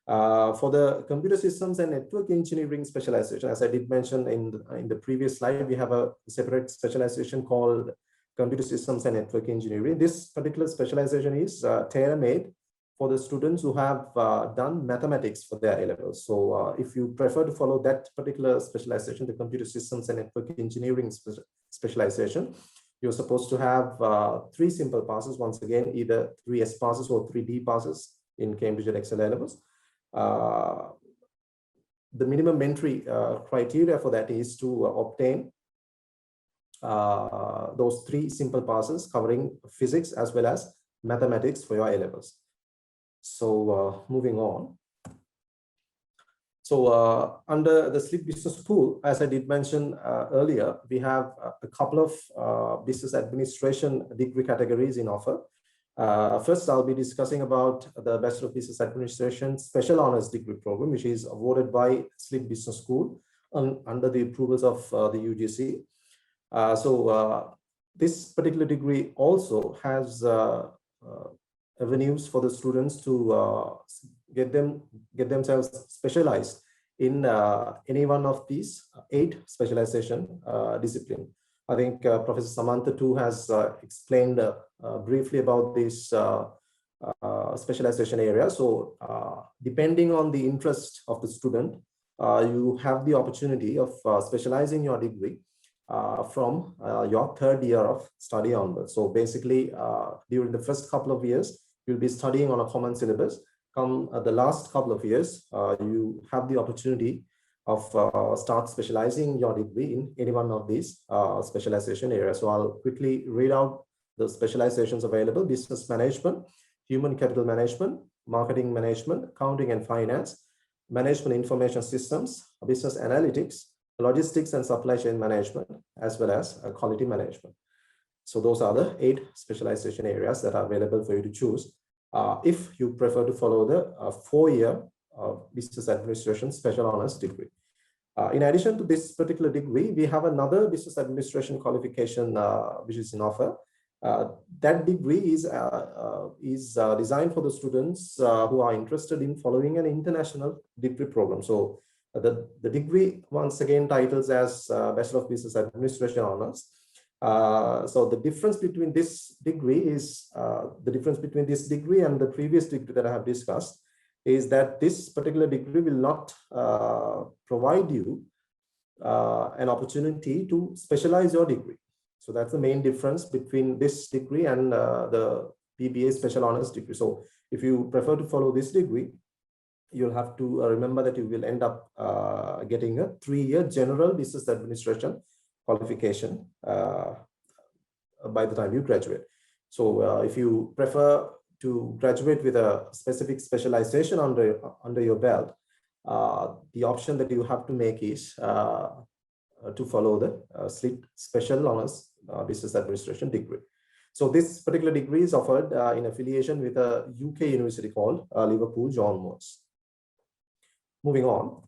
S4: For the Computer Systems and Network Engineering specialization, as I did mention in the previous slide, we have a separate specialization called Computer Systems and Network Engineering. This particular specialization is tailor-made for the students who have done mathematics for their A levels. So if you prefer to follow that particular specialization, the Computer Systems and Network Engineering specialization, you're supposed to have 3 simple passes, once again, either 3 S passes or 3 D passes in Cambridge and Excel A levels. The minimum entry criteria for that is to obtain those 3 simple passes covering physics as well as mathematics for your A levels. So moving on. So under the SLIT Business School, as I did mention earlier, we have a couple of business administration degree categories in offer. First, I'll be discussing about the Bachelor of Business Administration Special Honours degree program, which is awarded by SLIT Business School under the approvals of the UGC. So this particular degree also has avenues for the students to get themselves specialized in any one of these 8 specialization disciplines. I think Professor Samantha too has explained briefly about this specialization area. So depending on the interest of the student, you have the opportunity of specializing your degree from your third year of study onwards. So basically, during the first couple of years, you'll be studying on a common syllabus. Come the last couple of years, you have the opportunity of start specializing your degree in any one of these specialization areas. So I'll quickly read out the specializations available: business management, human capital management, marketing management, accounting and finance, management information systems, business analytics, logistics and supply chain management, as well as quality management. So those are the 8 specialization areas that are available for you to choose if you prefer to follow the 4-year business administration special honors degree. In addition to this particular degree, we have another business administration qualification which is in offer. That degree is designed for the students who are interested in following an international degree program. So the degree once again titles as Bachelor of Business Administration Honors. So the difference between this degree is and the previous degree that I have discussed is that this particular degree will not provide you an opportunity to specialize your degree. So that's the main difference between this degree and the BBA Special Honors degree. So if you prefer to follow this degree, you'll have to remember that you will end up getting a 3-year general business administration qualification by the time you graduate. So if you prefer to graduate with a specific specialization under your belt, the option that you have to make is to follow the SLIT Special Honors Business Administration degree. So this particular degree is offered in affiliation with a UK university called Liverpool John Moores. Moving on.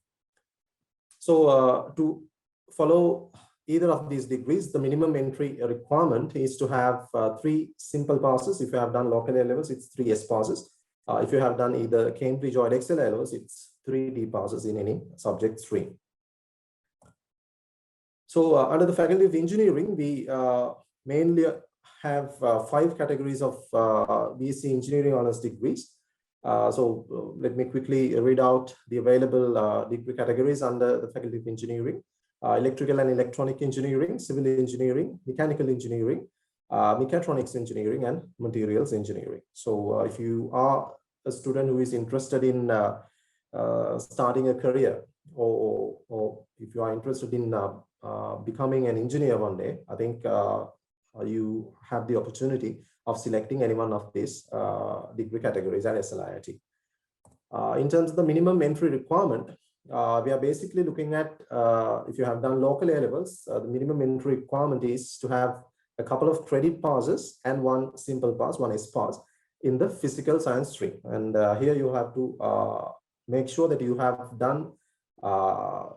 S4: So to follow either of these degrees, the minimum entry requirement is to have 3 simple passes. If you have done local A levels, it's 3 S passes. If you have done either Cambridge or Edexcel A levels, it's 3 D passes in any subject stream. So under the Faculty of Engineering, we mainly have 5 categories of BSc Engineering Honors degrees. So let me quickly read out the available degree categories under the Faculty of Engineering. Electrical and Electronic Engineering, Civil Engineering, Mechanical Engineering, Mechatronics Engineering, and Materials Engineering. So if you are a student who is interested in starting a career, or if you are interested in becoming an engineer one day, I think you have the opportunity of selecting any one of these degree categories at SLIT. In terms of the minimum entry requirement, we are basically looking at, if you have done local A levels, the minimum entry requirement is to have a couple of credit passes and 1 simple pass, 1 S pass in the physical science stream. And here you have to make sure that you have done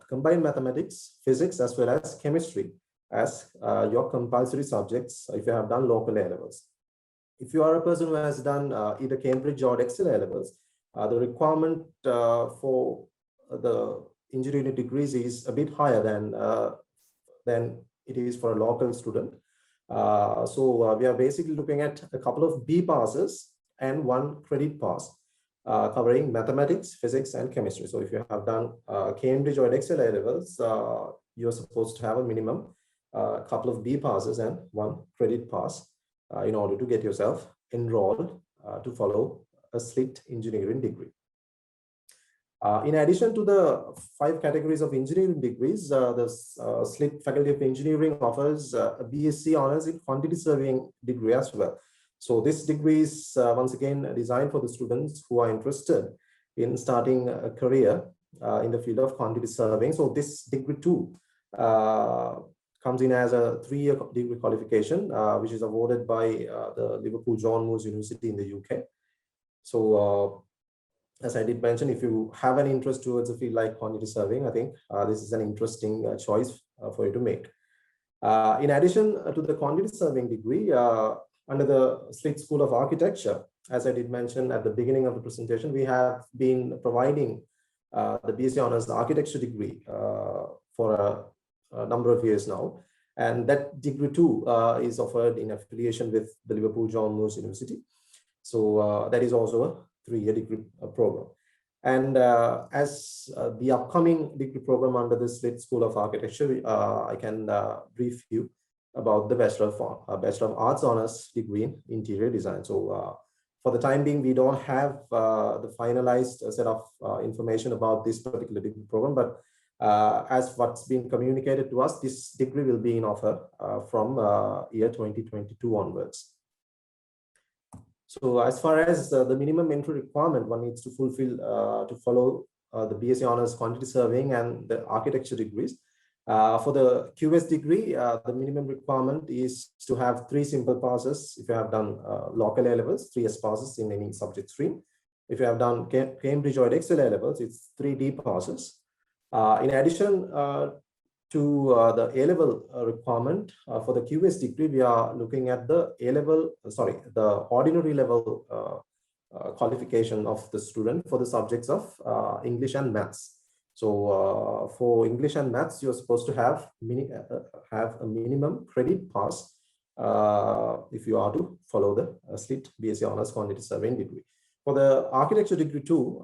S4: combined mathematics, physics, as well as chemistry as your compulsory subjects if you have done local A levels. If you are a person who has done either Cambridge or Edexcel A levels, the requirement for the engineering degrees is a bit higher than it is for a local student. So we are basically looking at a couple of B passes and 1 credit pass covering mathematics, physics, and chemistry. So if you have done Cambridge or Edexcel A levels, you're supposed to have a minimum couple of B passes and 1 credit pass in order to get yourself enrolled to follow a SLIT engineering degree. In addition to the 5 categories of engineering degrees, the SLIT Faculty of Engineering offers a BSc Honors in Quantity Surveying degree as well. So this degree is once again designed for the students who are interested in starting a career in the field of quantity surveying. So this degree too comes in as a 3-year degree qualification, which is awarded by the Liverpool John Moores University in the UK. So as I did mention, if you have an interest towards a field like quantity surveying, I think this is an interesting choice for you to make. In addition to the quantity surveying degree, under the SLIT School of Architecture, as I did mention at the beginning of the presentation, we have been providing the BSc Honors Architecture degree for a number of years now. And that degree too is offered in affiliation with the Liverpool John Moores University. So that is also a 3-year degree program. And as the upcoming degree program under the Slade School of Architecture, I can brief you about the Bachelor of Arts Honors degree in Interior Design. So for the time being, we don't have the finalized set of information about this particular degree program, but as what's been communicated to us, this degree will be in offer from year 2022 onwards. So as far as the minimum entry requirement one needs to fulfill to follow the BSc Honors Quantity Surveying and the architecture degrees, for the QS degree, the minimum requirement is to have 3 simple passes. If you have done local A levels, 3 S passes in any subject stream. If you have done Cambridge or Edexcel A levels, it's 3 D passes. In addition to the A-level requirement for the QS degree, we are looking at the the ordinary level qualification of the student for the subjects of English and Maths. So for English and Maths, you're supposed to have a minimum credit pass if you are to follow the SLIT BSc Honors Quantity Surveying degree. For the architecture degree too,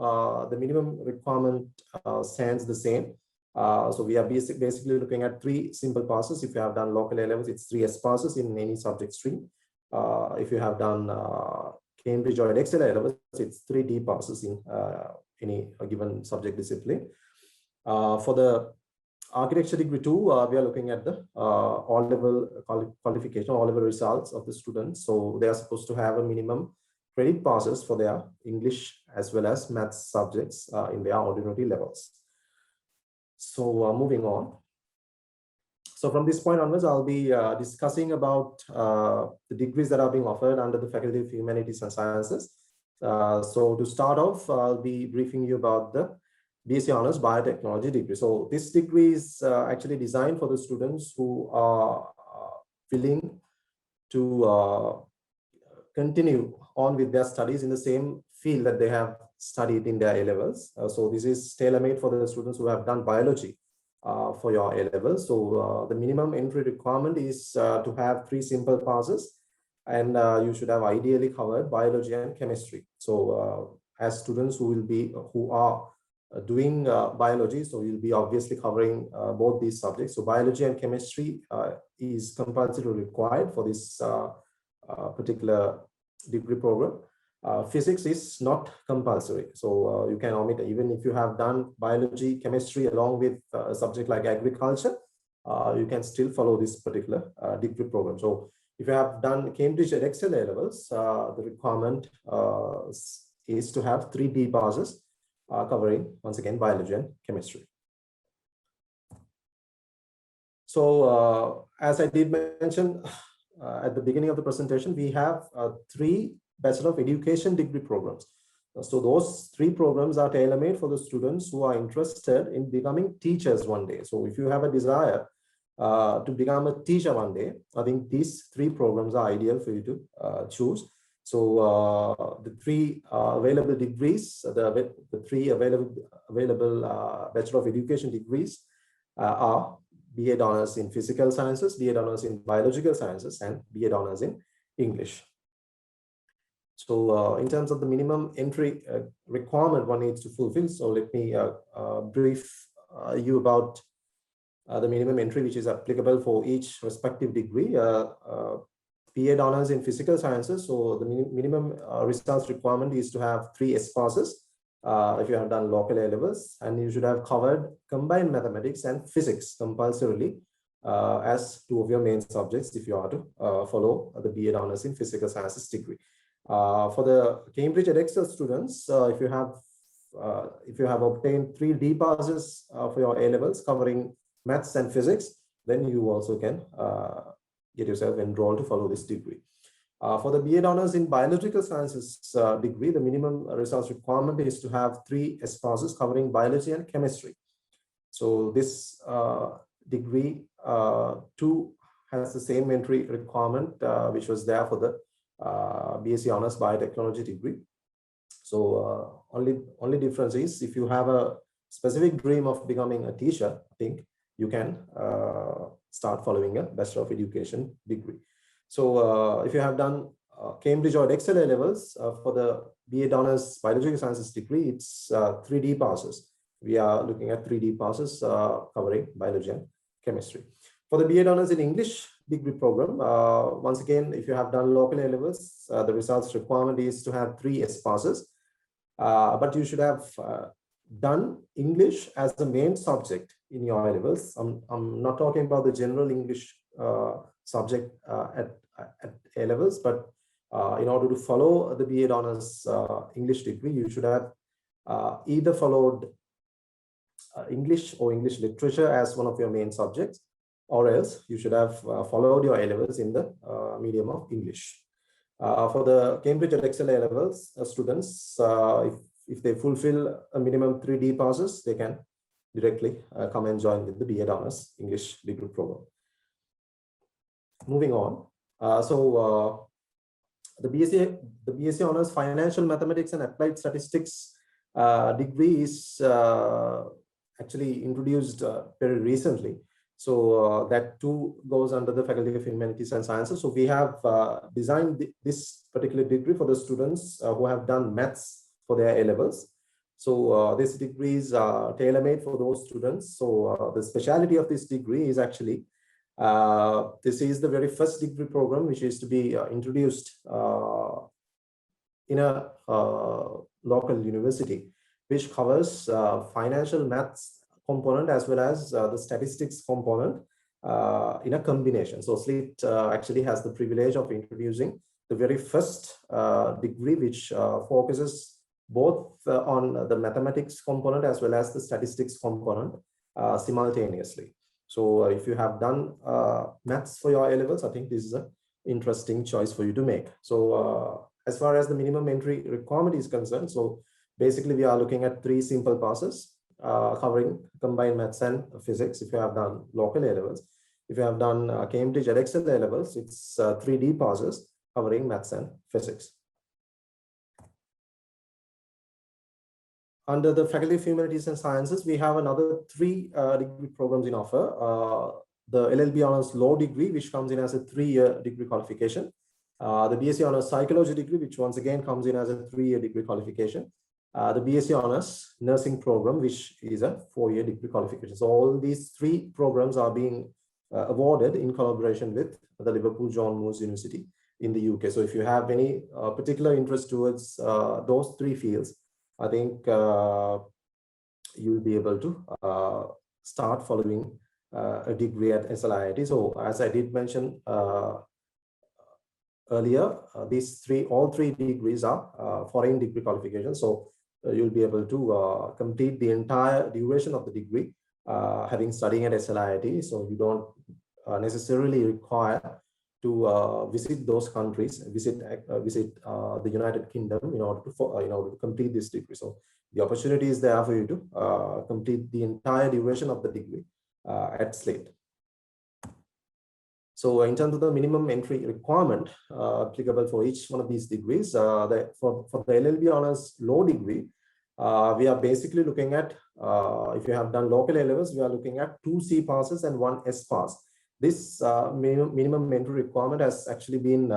S4: the minimum requirement stands the same. So we are basically looking at 3 simple passes. If you have done local A levels, it's 3 S passes in any subject stream. If you have done Cambridge or Edexcel A levels, it's 3 D passes in any given subject discipline. For the architecture degree too, we are looking at the all-level qualification, all-level results of the students. So they are supposed to have a minimum credit passes for their English as well as Maths subjects in their ordinary levels. So moving on. So from this point onwards, I'll be discussing about the degrees that are being offered under the Faculty of Humanities and Sciences. So to start off, I'll be briefing you about the BSc Honors Biotechnology degree. So this degree is actually designed for the students who are willing to continue on with their studies in the same field that they have studied in their A levels. So this is tailor-made for the students who have done biology for your A levels. So the minimum entry requirement is to have 3 simple passes, and you should have ideally covered biology and chemistry. So as students who are doing biology, so you'll be obviously covering both these subjects. So biology and chemistry is compulsorily required for this particular degree program. Physics is not compulsory, so you can omit even if you have done biology, chemistry along with a subject like agriculture. You can still follow this particular degree program. So if you have done Cambridge and Edexcel A levels, the requirement is to have 3 D passes covering once again biology and chemistry. So as I did mention at the beginning of the presentation, we have 3 Bachelor of Education degree programs. So those 3 programs are tailor-made for the students who are interested in becoming teachers one day. So if you have a desire to become a teacher one day, I think these 3 programs are ideal for you to choose. So the 3 available degrees, the 3 available Bachelor of Education degrees are B.Ed Honors in Physical Sciences, B.Ed Honors in Biological Sciences, and B.Ed Honors in English. So in terms of the minimum entry requirement one needs to fulfill, so let me brief you about the minimum entry which is applicable for each respective degree. B.Ed Honors in Physical Sciences, so the minimum results requirement is to have 3 S passes if you have done local A levels, and you should have covered combined mathematics and physics compulsorily as 2 of your main subjects if you are to follow the B.Ed Honors in Physical Sciences degree. For the Cambridge Edexcel students, if you have obtained 3 D passes for your A levels covering Maths and Physics, then you also can get yourself enrolled to follow this degree. For the B.Ed Honors in Biological Sciences degree, the minimum results requirement is to have 3 S passes covering biology and chemistry. So this degree too has the same entry requirement which was there for the BSc Honors Biotechnology degree. So only difference is if you have a specific dream of becoming a teacher, I think you can start following a Bachelor of Education degree. So if you have done Cambridge or Excel A levels, for the BA Honors Biological Sciences degree, it's 3D passes. We are looking at 3D passes covering biology and chemistry. For the BA Honors in English degree program, once again, if you have done local A levels, the results requirement is to have 3 S passes. But you should have done English as the main subject in your A levels. I'm not talking about the general English subject at A levels, but in order to follow the BA Honors English degree, you should have either followed English or English literature as one of your main subjects, or else you should have followed your A levels in the medium of English. For the Cambridge or Excel A levels students, if they fulfill a minimum 3D passes, they can directly come and join with the BA Honors English degree program. Moving on, the BSc Honors Financial Mathematics and Applied Statistics degree is actually introduced very recently. So that too goes under the Faculty of Humanities and Sciences. So we have designed this particular degree for the students who have done maths for their A levels. So this degree is tailor-made for those students. So the speciality of this degree is actually this is the very first degree program which is to be introduced in a local university, which covers financial maths component as well as the statistics component in a combination. So SLIT actually has the privilege of introducing the very first degree which focuses both on the mathematics component as well as the statistics component simultaneously. So if you have done maths for your A levels, I think this is an interesting choice for you to make. So as far as the minimum entry requirement is concerned, so basically we are looking at 3 simple passes covering combined maths and physics if you have done local A levels. If you have done Cambridge or Excel A levels, it's 3D passes covering maths and physics. Under the Faculty of Humanities and Sciences, we have another 3 degree programs in offer. The LLB Honors Law degree, which comes in as a 3-year degree qualification. The BSc Honors Psychology degree, which once again comes in as a 3-year degree qualification. The BSc Honors Nursing program, which is a 4-year degree qualification. So all these 3 programs are being awarded in collaboration with the Liverpool John Moores University in the UK. So if you have any particular interest towards those 3 fields, I think you'll be able to start following a degree at SLIT. So as I did mention earlier, all three degrees are foreign degree qualifications. So you'll be able to complete the entire duration of the degree having studying at SLIT. So you don't necessarily require to visit those countries, visit the United Kingdom in order to complete this degree. So the opportunity is there for you to complete the entire duration of the degree at SLIT. So in terms of the minimum entry requirement applicable for each one of these degrees, for the LLB Honors Law degree, we are basically looking at, if you have done local A levels, we are looking at 2 C passes and 1 S pass. This minimum entry requirement has actually been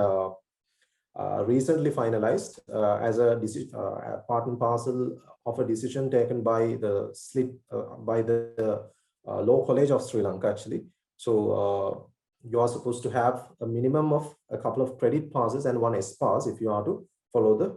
S4: recently finalized as a part and parcel of a decision taken by the SLIT, by the Law College of Sri Lanka actually. So you are supposed to have a minimum of a couple of credit passes and 1 S pass if you are to follow the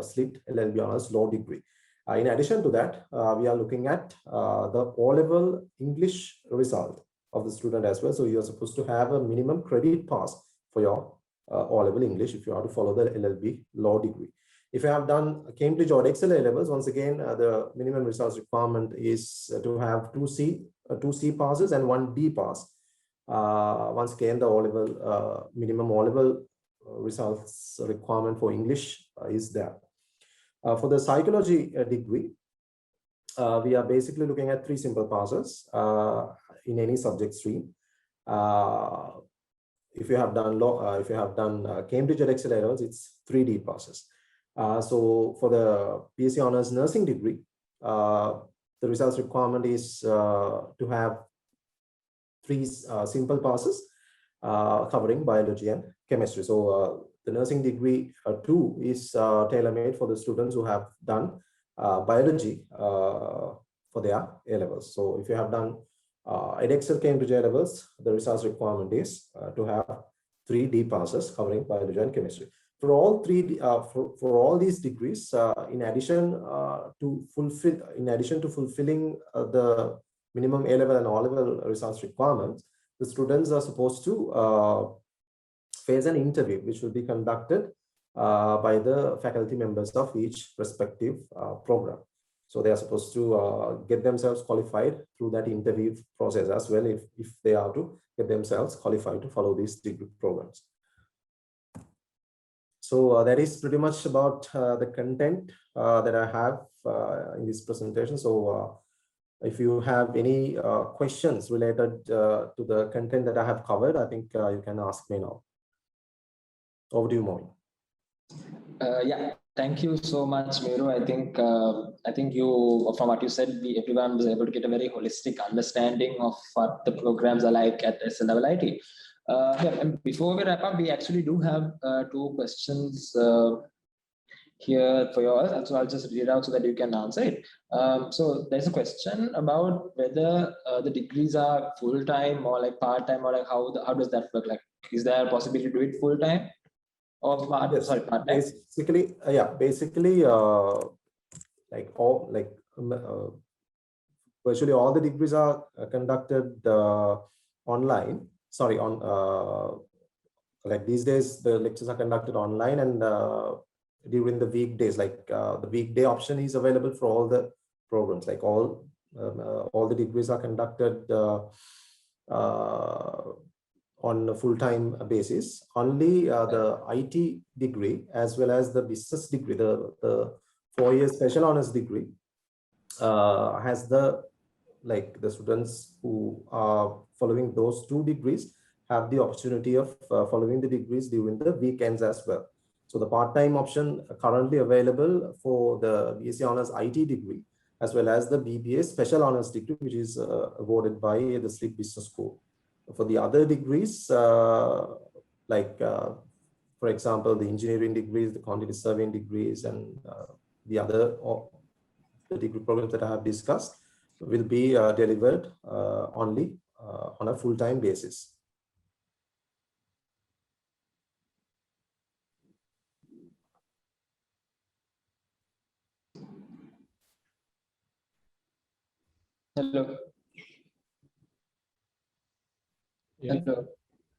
S4: SLIT LLB Honors Law degree. In addition to that, we are looking at the O-level English result of the student as well. So you are supposed to have a minimum credit pass for your O-level English if you are to follow the LLB Law degree. If you have done Cambridge or Excel A levels, once again, the minimum results requirement is to have 2 C passes and 1 D pass. Once again, the O-level minimum O-level results requirement for English is there. For the psychology degree, we are basically looking at 3 simple passes in any subject stream. If you have done Cambridge or Excel A levels, it's 3D passes. So for the BSc Honors Nursing degree, the results requirement is to have 3 simple passes covering biology and chemistry. So the nursing degree 2 is tailor-made for the students who have done biology for their A-levels. So if you have done Edexcel Cambridge A-levels, the resource requirement is to have 3 D passes covering biology and chemistry. For all for all these degrees, in addition to fulfilling the minimum A-level and O-level resource requirements, the students are supposed to face an interview, which will be conducted by the faculty members of each respective program. So they are supposed to get themselves qualified through that interview process as well, if they are to get themselves qualified to follow these degree programs. So that is pretty much about the content that I have in this presentation. So if you have any questions related to the content that I have covered, I think you can ask me now. Over to you, Moin.
S1: Yeah, thank you so much, Meru. I think you, from what you said, everyone was able to get a very holistic understanding of what the programs are like at SLIT. Yeah, and before we wrap up, we actually do have 2 questions here for you all. So I'll just read it out so that you can answer it. So there's a question about whether the degrees are full-time or like part-time, or like how does that work? Like, is there a possibility to do it full-time? Or part-time?
S4: Basically, virtually all the degrees are conducted online. Sorry, like these days the lectures are conducted online, and during the weekdays, like the weekday option is available for all the programs. Like all the degrees are conducted on a full-time basis. Only the IT degree as well as the business degree, the 4-year special honors degree, has the students who are following those 2 degrees have the opportunity of following the degrees during the weekends as well. So the part-time option currently available for the BSc Honors IT degree as well as the BBA Special Honors degree, which is awarded by the SLIT Business School. For the other degrees, for example, the engineering degrees, the quantity surveying degrees, and the other the degree programs that I have discussed will be delivered only on a full-time basis.
S1: Hello.
S3: Yeah.
S1: Hello.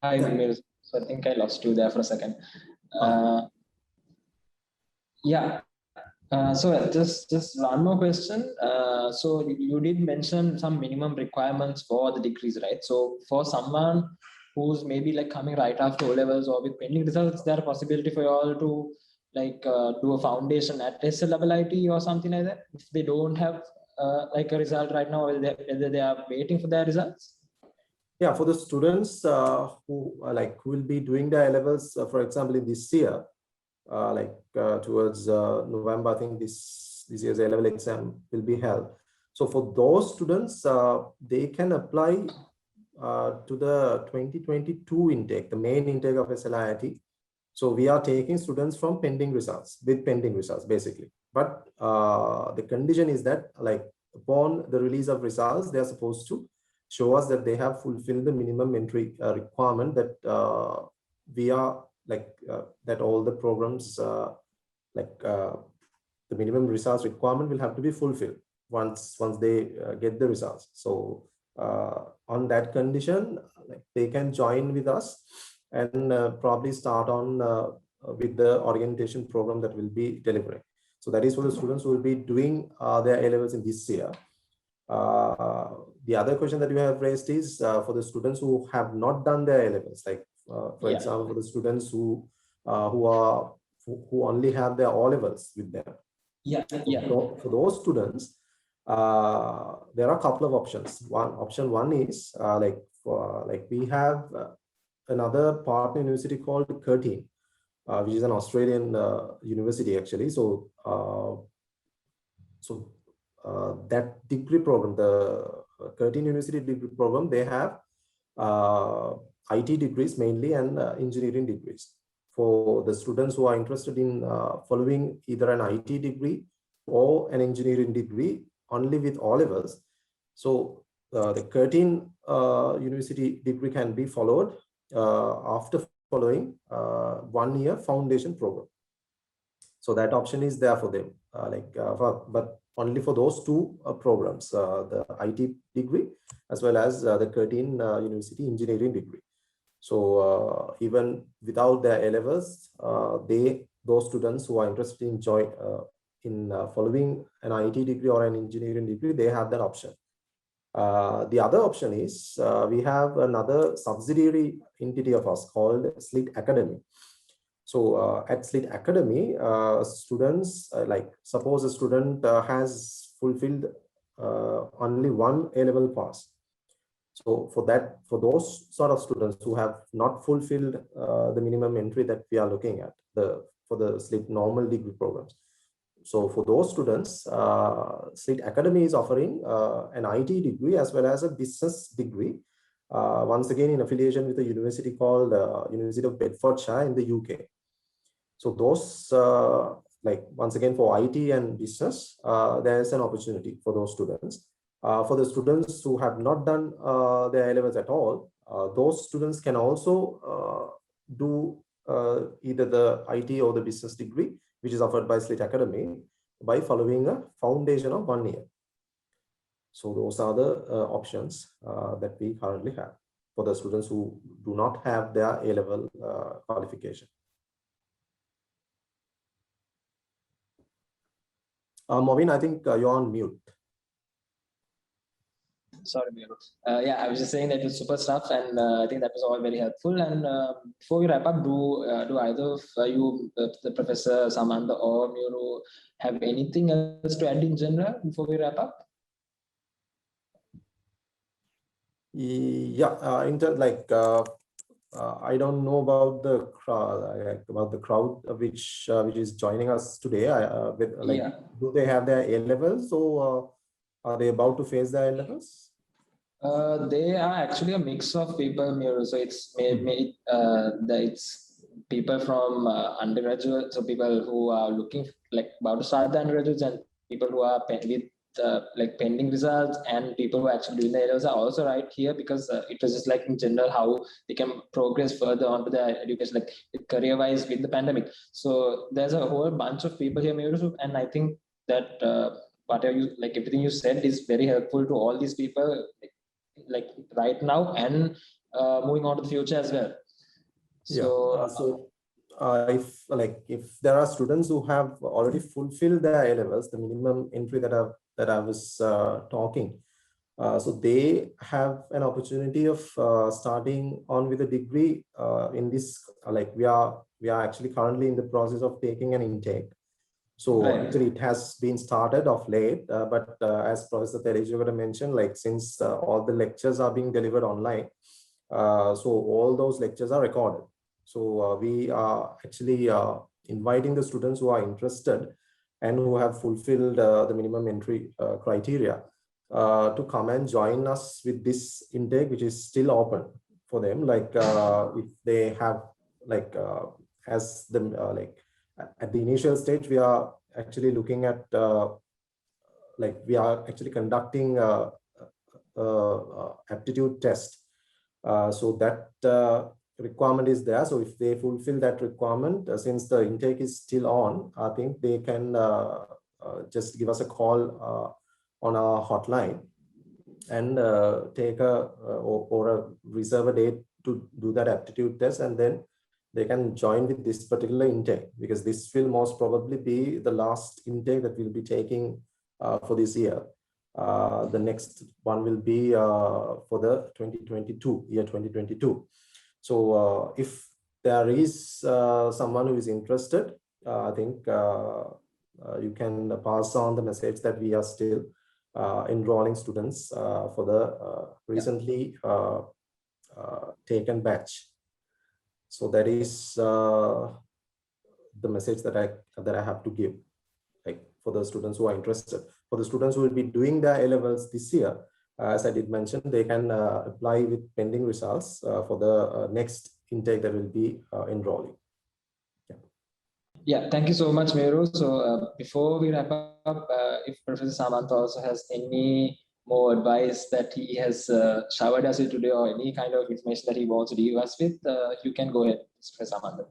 S1: Hi, Meru. So I think I lost you there for a second. Yeah. So just one more question. So you did mention some minimum requirements for the degrees, right? So for someone who's maybe like coming right after O-levels or with pending results, is there a possibility for you all to like do a foundation at SLIT or something like that if they don't have like a result right now, whether they are waiting for their results?
S4: Yeah, for the students who will be doing their A-levels, for example, in this year, towards November, I think this year's A-level exam will be held. So for those students, they can apply to the 2022 intake, the main intake of SLIT. So we are taking students from pending results, with pending results basically. But the condition is that upon the release of results, they are supposed to show us that they have fulfilled the minimum entry requirement that we are that all the programs the minimum results requirement will have to be fulfilled once they get the results. So on that condition, they can join with us and probably start on with the orientation program that will be delivering. So that is for the students who will be doing their A-levels in this year. The other question that you have raised is for the students who have not done their A-levels, for example, for the students who only have their O-levels with them. For those students, there are a couple of options. Option one is we have another partner university called Curtin, which is an Australian university actually. So that degree program, the Curtin University degree program, they have IT degrees mainly and engineering degrees. for the students who are interested in following either an IT degree or an engineering degree only with O levels. So the Curtin university degree can be followed after following 1 year foundation program. So that option is there for them, but only for those two programs, the IT degree as well as the Curtin University engineering degree. So even without their A levels, those students who are interested in following an IT degree or an engineering degree, they have that option. The other option is we have another subsidiary entity of us called SLIT Academy. So at SLIT Academy, students, suppose a student has fulfilled only one A-level pass. So for those sort of students who have not fulfilled the minimum entry that we are looking at for the SLIT normal degree programs. So for those students, SLIT Academy is offering an IT degree as well as a business degree, once again in affiliation with a university called University of Bedfordshire in the UK. So those, once again for IT and business, there's an opportunity for those students. For the students who have not done their A-levels at all, those students can also do either the IT or the business degree, which is offered by SLIT Academy, by following a foundation of 1 year. So those are the options that we currently have for the students who do not have their A-level qualification. Movin, I think you're on mute.
S1: Sorry, Miro. Yeah, I was just saying that it was super stuff, and I think that was all very helpful. And before we wrap up, do either of you, the Professor Samantha or Miro, have anything else to add in general before we wrap up?
S4: Yeah, I don't know about the crowd which is joining us today. Do they have their A levels, or are they about to face their A levels?
S1: They are actually a mix of people, Miro. So it's it's people from undergraduate, so people who are looking about to start the undergraduates, and people who are with pending results, and people who are actually doing the A-levels are also right here, because it was just in general how they can progress further onto their education, career-wise with the pandemic. So there's a whole bunch of people here, Miro, and I think that whatever you everything you said is very helpful to all these people, right now and moving on to the future as well. So
S4: if there are students who have already fulfilled their A-levels, the minimum entry that I was talking, so they have an opportunity of starting on with a degree in this. We are actually currently in the process of taking an intake. So actually it has been started of late, but as Professor Terejogada mentioned, since all the lectures are being delivered online, so all those lectures are recorded. So we are actually inviting the students who are interested and who have fulfilled the minimum entry criteria to come and join us with this intake, which is still open for them. If they have at the initial stage, we are actually looking at we are actually conducting aptitude test. So that requirement is there. So if they fulfill that requirement, since the intake is still on, I think they can just give us a call on our hotline and take or reserve a date to do that aptitude test, and then they can join with this particular intake, because this will most probably be the last intake that we'll be taking for this year. The next one will be for the 2022. So if there is someone who is interested, I think you can pass on the message that we are still enrolling students for the recently taken batch. So that is the message that I have to give, for the students who are interested. For the students who will be doing their A-levels this year, as I did mention, they can apply with pending results for the next intake that will be enrolling.
S1: Yeah, thank you so much, Meru. So before we wrap up, if Professor Samantha also has any more advice that he has showered us with today or any kind of information that he wants to leave us with, you can go ahead, Professor Samantha.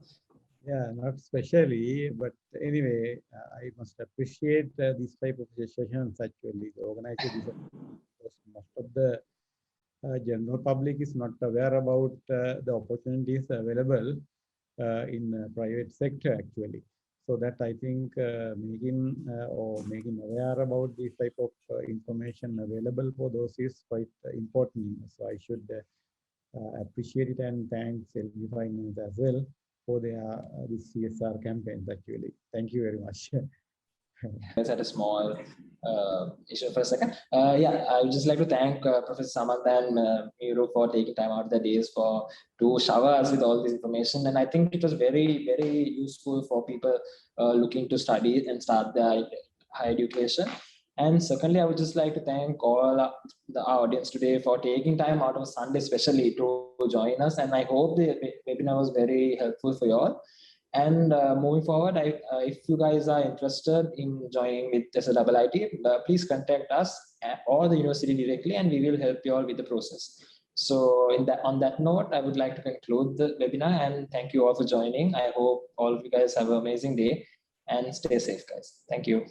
S3: Yeah, not specially, but anyway, I must appreciate this type of sessions actually. The organization, most of the general public is not aware about the opportunities available in private sector actually. So that I think making aware about this type of information available for those is quite important. So I should appreciate it and thanks LB Finance as well for their this CSR campaigns actually. Thank you very much.
S1: Let's had a small issue for a second. Yeah, I would just like to thank Professor Samantha and Meru for taking time out of their days to shower us with all this information. And I think it was very, very useful for people looking to study and start their higher education. And secondly, I would just like to thank all our audience today for taking time out of Sunday, especially to join us. And I hope the webinar was very helpful for you all. And moving forward, if you guys are interested in joining with SLIIT, please contact us or the university directly, and we will help you all with the process. So on that note, I would like to conclude the webinar and thank you all for joining. I hope all of you guys have an amazing day and stay safe, guys. Thank you.